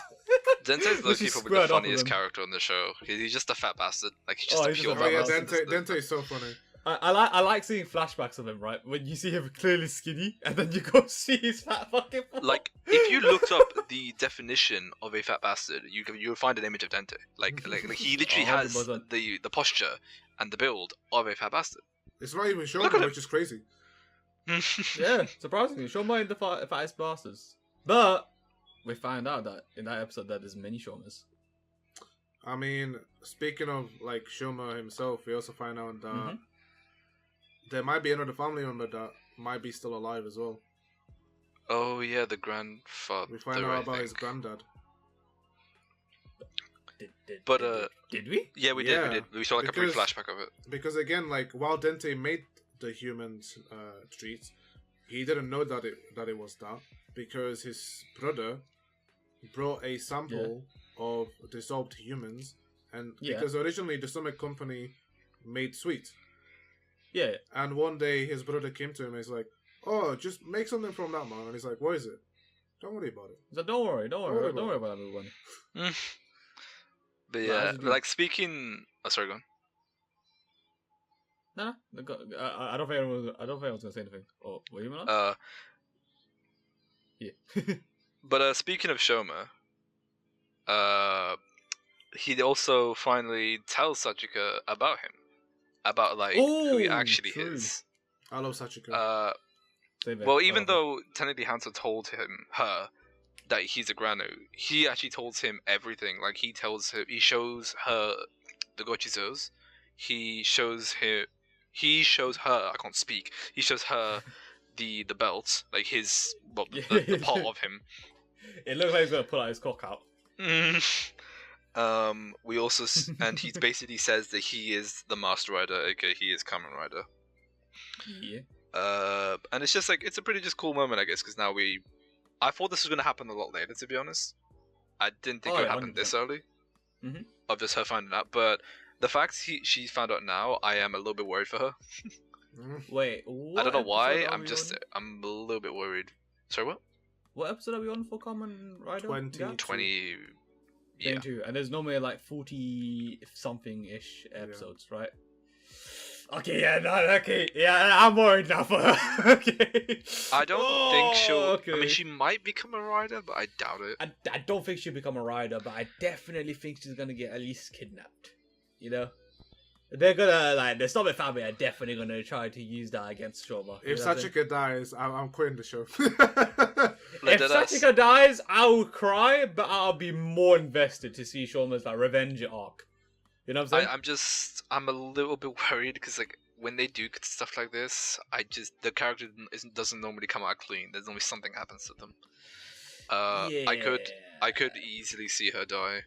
Dente's low-key probably the funniest character on the show. He's just a fat bastard. Like, he's just a pure fat bastard. Dente is so funny. I like seeing flashbacks of him, right? When you see him clearly skinny, and then you go see his fat fucking form. Like, if you looked up the definition of a fat bastard, you would find an image of Dente. Like he literally has the posture and the build of a fat bastard. It's not even Shoma, which is crazy. Yeah, surprisingly, Shoma ain't the fattest bastards. But we find out that in that episode that there's many Shomas. I mean, speaking of like Shoma himself, we also find out that there might be another family member that might be still alive as well. Oh yeah, the grandfather. We find out about his granddad. Did we? Yeah, we did. We saw like a brief flashback of it. Because again, like while Dente made the humans treats, he didn't know that it was that, because his brother brought a sample of dissolved humans, and because originally the Summit Company made sweets. Yeah. And one day his brother came to him and he's like, "Oh, just make something from that, man." And he's like, "What is it?" "Don't worry about it." So don't worry about that little one. But yeah, like speaking. Oh, sorry, go on. Nah, I don't think I was gonna say anything. Oh, were you on? Yeah. But speaking of Shoma, he also finally tells Sachika about him, about like who he actually is. I love Sachika. Well, even though technically Hanzo told her that he's a Granu, he actually told him everything. Like he shows her the Gochizos. He shows her. I can't speak. He shows her the belt, like his the part of him. It looks like he's gonna pull out his cock out. We also and he basically says that he is the Master Rider, aka he is Kamen Rider. Yeah. And it's just like it's a pretty just cool moment, I guess, because now I thought this was gonna happen a lot later, to be honest. I didn't think it would happen 100%. This early. Of just her finding out, but the fact she found out now, I am a little bit worried for her. Wait, I don't know why. I'm a little bit worried. Sorry, what? What episode are we on for Kamen Rider? 20. Yeah. 22. And there's normally like 40 something ish episodes, right? Okay, I'm worried now for her. Okay. I don't think she'll. Okay. I mean, she might become a rider, but I doubt it. I don't think she'll become a rider, but I definitely think she's gonna get at least kidnapped. You know, they're gonna the Summit family are definitely gonna try to use that against Shoma. If Sachika dies, I'm quitting the show. If Sachika dies, I'll cry, but I'll be more invested to see Shoma's revenge arc. You know what I'm saying? I'm a little bit worried because when they do stuff like this, the character doesn't normally come out clean. There's normally something happens to them. I could easily see her die.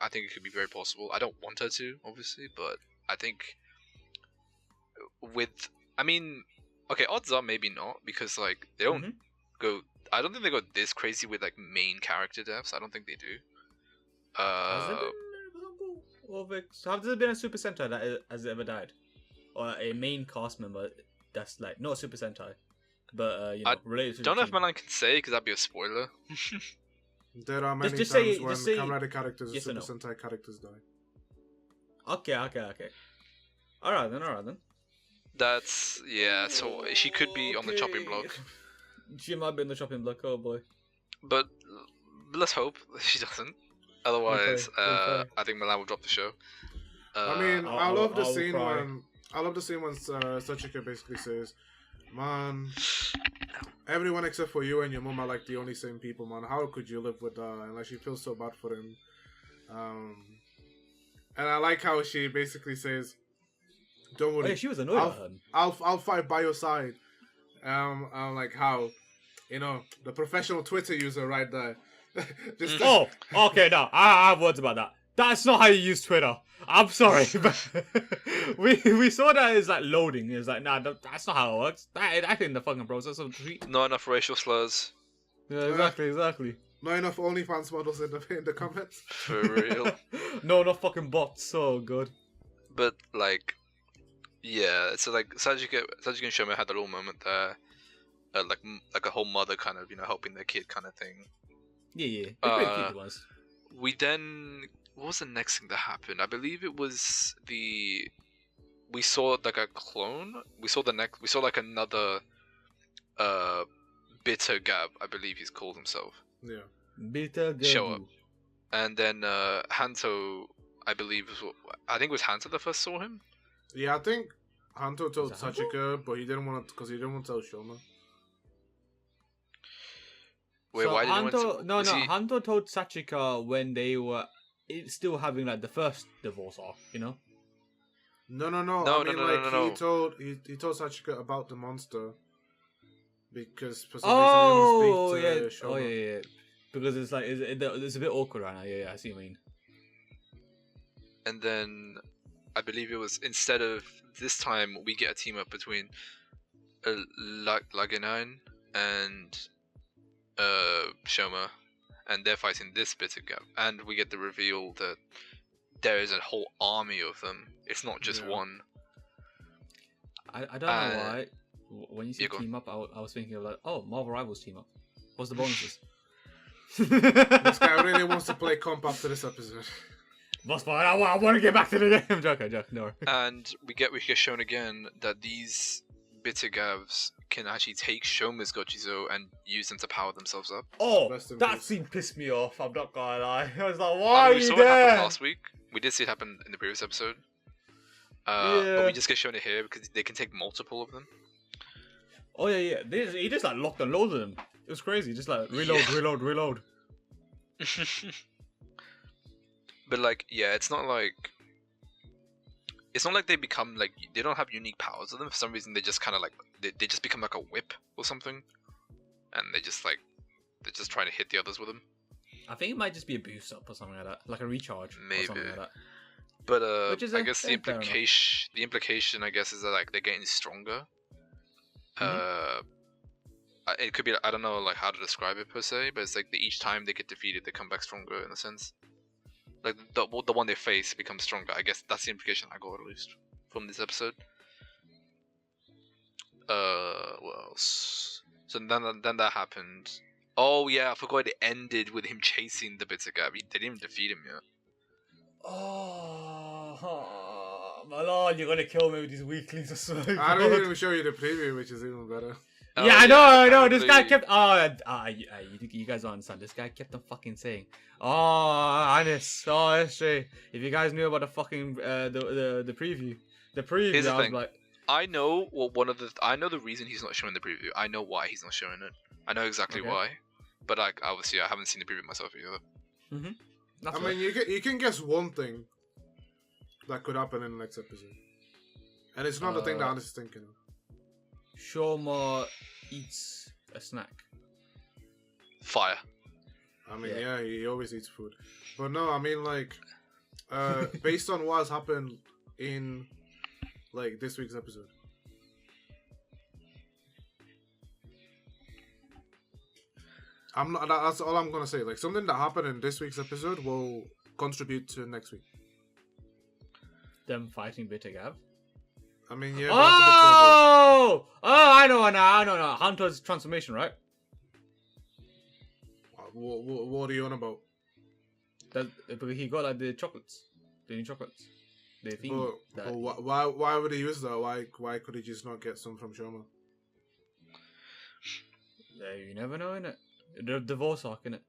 I think it could be very possible. I don't want her to, obviously, but I think odds are maybe not, because they don't go. I don't think they go this crazy with main character deaths. I don't think they do. Have there been a Super Sentai that has ever died, or a main cast member that's not a Super Sentai, but related to? Don't know if Milan can say, because that'd be a spoiler. There are many times when Kamen Rider characters or Super Sentai characters die. Okay. Alright then. That's so she could be on the chopping block. She might be on the chopping block. Oh boy. But let's hope she doesn't. Otherwise, I think Milan will drop the show. I love the scene when Sachika basically says, "Man, everyone except for you and your mom are the only same people, man. How could you live with that?" And she feels so bad for him. And I like how she basically says, "Don't worry, she was annoyed at her. I'll fight by your side." I'm like, how, the professional Twitter user right there. Okay, no, I have words about that. That's not how you use Twitter. I'm sorry, but we saw that as loading. It's nah, that's not how it works. That in the fucking process of tweet. Not enough racial slurs. Yeah, exactly. Not enough OnlyFans models in the comments. For real. No, not fucking bots. So good. But so Sachika and Shoma had a little moment there, like a whole mother kind of helping their kid kind of thing. Yeah. Pretty cute it was. We then, what was the next thing that happened? I believe it was we saw a clone. We saw another bitter Gavv, I believe he's called himself. Yeah. Bitter Gavv. Show up. And then Hanto, I think it was Hanto that first saw him. Yeah, I think Hanto told Sachika, but he didn't want to, because he didn't want to tell Shoma. Wait, why didn't he? Hanto told Sachika when they were still having the first divorce arc, No. He told Sachika about the monster because for some reason he didn't speak to Shoma. Yeah. Because it's a bit awkward right now. Yeah, I see what you mean. And then I believe it was, instead of this time, we get a team up between Laganine and Shoma, and they're fighting this bit of Gavv, and we get the reveal that there is a whole army of them. It's not just one. I don't know why. When you say team up, I was thinking of like, oh, Marvel Rivals team up. What's the bonuses? This guy really wants to play comp after this episode. Boss fight. I want to get back to the game. Joke. No. And we get shown again that these bitter Gavs can actually take Shoma's Gochizo and use them to power themselves up. Oh, that scene pissed me off. I'm not gonna lie. I was like, why are you there? We saw it happen last week. We did see it happen in the previous episode. But we just get shown it here because they can take multiple of them. Oh yeah. He just like locked and loaded them. It was crazy. Just like reload. But like, it's not like they become like, they don't have unique powers of them. For some reason, they just kind of like they just become like a whip or something, and they're just trying to hit the others with them. I think it might just be a boost up or something like that, like a recharge. Maybe. Or something like that. But I guess the implication I guess is that like they're getting stronger. It could be, I don't know like how to describe it per se, but it's like each time they get defeated, they come back stronger in a sense. Like the one they face becomes stronger. I guess that's the implication I got at least from this episode. What else? So then that happened. Oh yeah, I forgot it ended with him chasing the bitter guy. They didn't even defeat him yet. Oh, my lord, you're gonna kill me with these weaklings or something. I don't even show you the preview, which is even better. Yeah, I know. This guy kept. You guys don't understand. This guy kept on fucking saying, "Oh, Anis, SJ." If you guys knew about the fucking the preview, Here's I was like, I know I know the reason he's not showing the preview. I know why he's not showing it. I know exactly why, but like obviously I haven't seen the preview myself either. I mean, you can guess one thing that could happen in the next episode, and it's not the thing that Anis is thinking of. Shoma eats a snack. Fire. I mean, he always eats food. But no, I mean, like, based on what has happened in, like, this week's episode. That's all I'm gonna say. Like, something that happened in this week's episode will contribute to next week. Them fighting Bitter Gavv? I mean, yeah. I know now. Hunter's transformation, right? What are you on about? But he got like the chocolates, the new chocolates. But why would he use that? Why could he just not get some from Shoma? You never know, innit? The divorce arc, innit?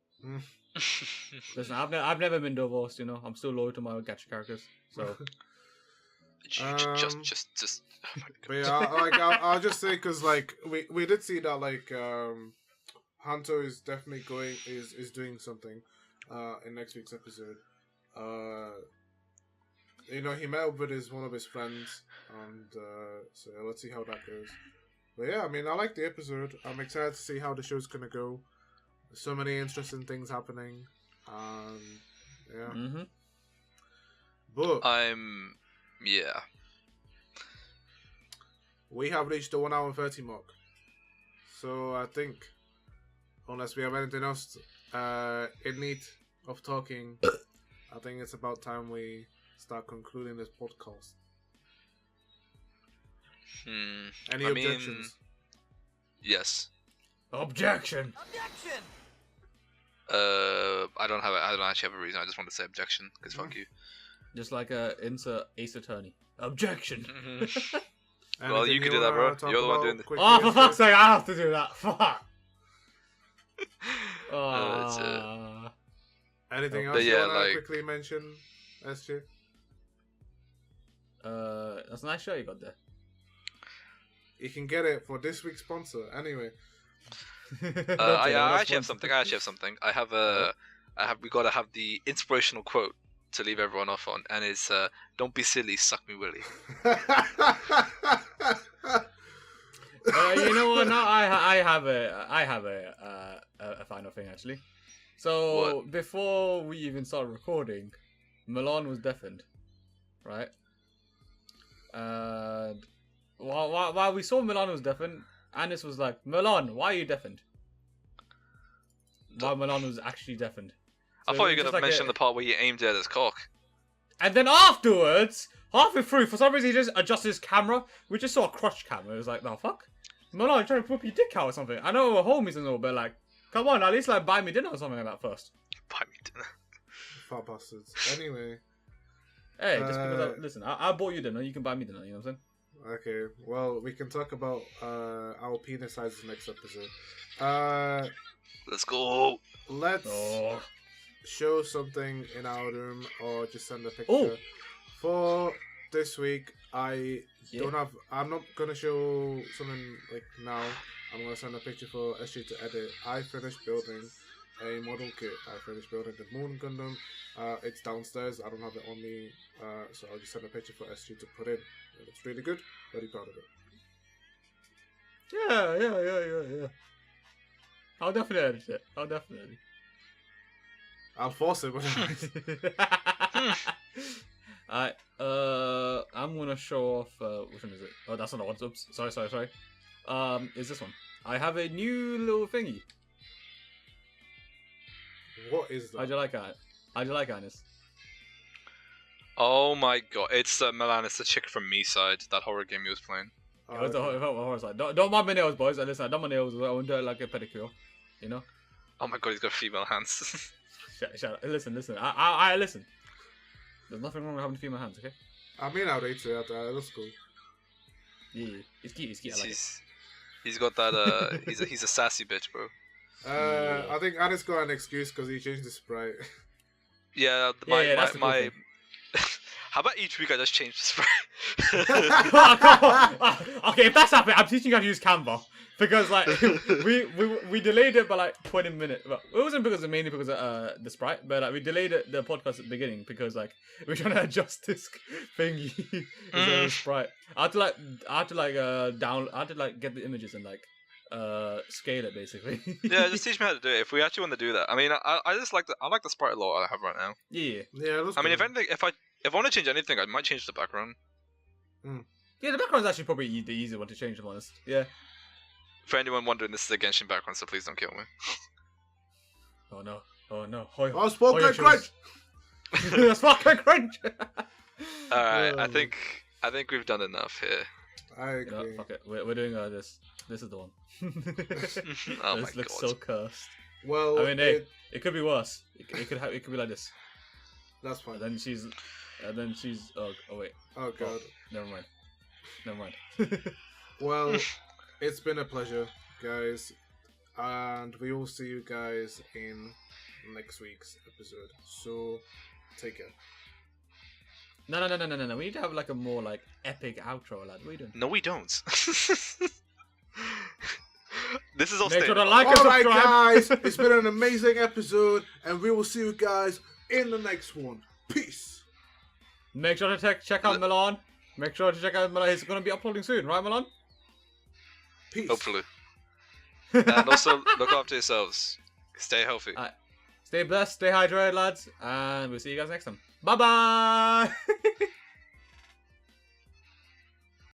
Listen, I've never been divorced, you know. I'm still loyal to my gacha characters, so. Just. But yeah, I'll just say because like we did see that like Hanto is definitely is doing something in next week's episode. You know, he met up with one of his friends, and so let's see how that goes. But yeah, I mean, I like the episode. I'm excited to see how the show's gonna go. There's so many interesting things happening, yeah. But we have reached the 1 hour and 30 mark. So I think, unless we have anything else in need of talking, I think it's about time we start concluding this podcast. Any objections? Yes. Objection. I don't actually have a reason. I just want to say objection because fuck you. Just like insert Ace Attorney. Objection. Well, you can do that, bro. You're the one doing this. Oh, for fuck's sake, I have to do that. Fuck. Anything else you want to quickly mention, SJ? That's a nice show you got there. You can get it for this week's sponsor. Anyway. I actually have something. We gotta have the inspirational quote to leave everyone off on, and it's "Don't be silly, suck me willy." You know what? Now I have a final thing actually. So What? Before we even started recording, Milan was deafened, right? And while we saw Milan was deafened, Anis was like, Milan, why are you deafened? While Milan was actually deafened. I So thought it you were was gonna just like mention the part where you aimed it at his cock. And then afterwards, halfway through, for some reason he just adjusted his camera. We just saw a crotch camera. It was like, the fuck? Milan, you're trying to whip your dick out or something. I know we're homies and all, but like, come on, at least like buy me dinner or something like that first. Buy me dinner. Fat bastards. Anyway. Hey, just because listen, I bought you dinner, you can buy me dinner. You know what I'm saying? Okay, well, we can talk about our penis sizes next episode. Let's go. Let's Oh. show something in our room or just send a picture. Oh. For this week, Yeah. I'm not gonna show something like now. I'm gonna send a picture for SG to edit. I finished building a model kit. I finished building the Moon Gundam. It's downstairs. I don't have it on me, so I'll just send a picture for SG to put in. And it's really good. Very proud of it. Yeah. I'll definitely edit it. I'll definitely. I'll force it. Alright, I'm gonna show off, which one is it? Oh, that's not the one. Oops, sorry. Is this one. I have a new little thingy. What is that? How'd you like it? How'd you like it, Anis? Oh my god, it's Milan. It's the chick from Me Side, that horror game he was playing. Oh, It was the okay. horror side. Don't mind my nails, boys. Listen, I done my nails as well. I want to do it like a pedicure. You know? Oh my god, he's got female hands. Shut up. Listen. I listen. There's nothing wrong with having female hands, okay? I mean, I'd rate it. That's cool. Yeah. It's cute. I like it. He's got that. He's a sassy bitch, bro. I think Anis got an excuse because he changed the sprite. Yeah, that's the cool my. thing. How about each week I just change the sprite? Oh, come on. Okay, if that's happening, I'm teaching you how to use Canva. Because like we delayed it by like 20 minutes. Well, it wasn't mainly because of the sprite, but like we delayed the podcast at the beginning because like we're trying to adjust this thingy the sprite. I had to get the images and like scale it basically. Yeah, just teach me how to do it. If we actually want to do that, I mean, I just like I like the sprite a lot I have right now. Yeah. Yeah, that's I mean, cool. if anything, if I want to change anything, I might change the background. Yeah, the background's actually probably the easier one to change, if I'm honest. Yeah. For anyone wondering, this is a Genshin background, so please don't kill me. Oh no. Oh, spoken crunch! That's fucking cringe! Alright, I think we've done enough here. I You know, agree. fuck it. We're doing this. This is the one. Oh This my looks god. so cursed. Well, I mean, hey, it could be worse. It could be like this. that's fine. And then she's. Oh wait. Oh god. Never mind. Well, it's been a pleasure, guys, and we will see you guys in next week's episode. So, take care. No. We need to have like a more like epic outro, lad. What are you doing? No, we don't. This is all Make sure staying. to like and All right, subscribe. guys, it's been an amazing episode, and we will see you guys in the next one. Peace. Make sure to check out Milan. Make sure to check out Milan. He's going to be uploading soon, right, Milan? Peace. Hopefully. And also, look after yourselves. Stay healthy. Stay blessed, stay hydrated, lads, and we'll see you guys next time. Bye bye.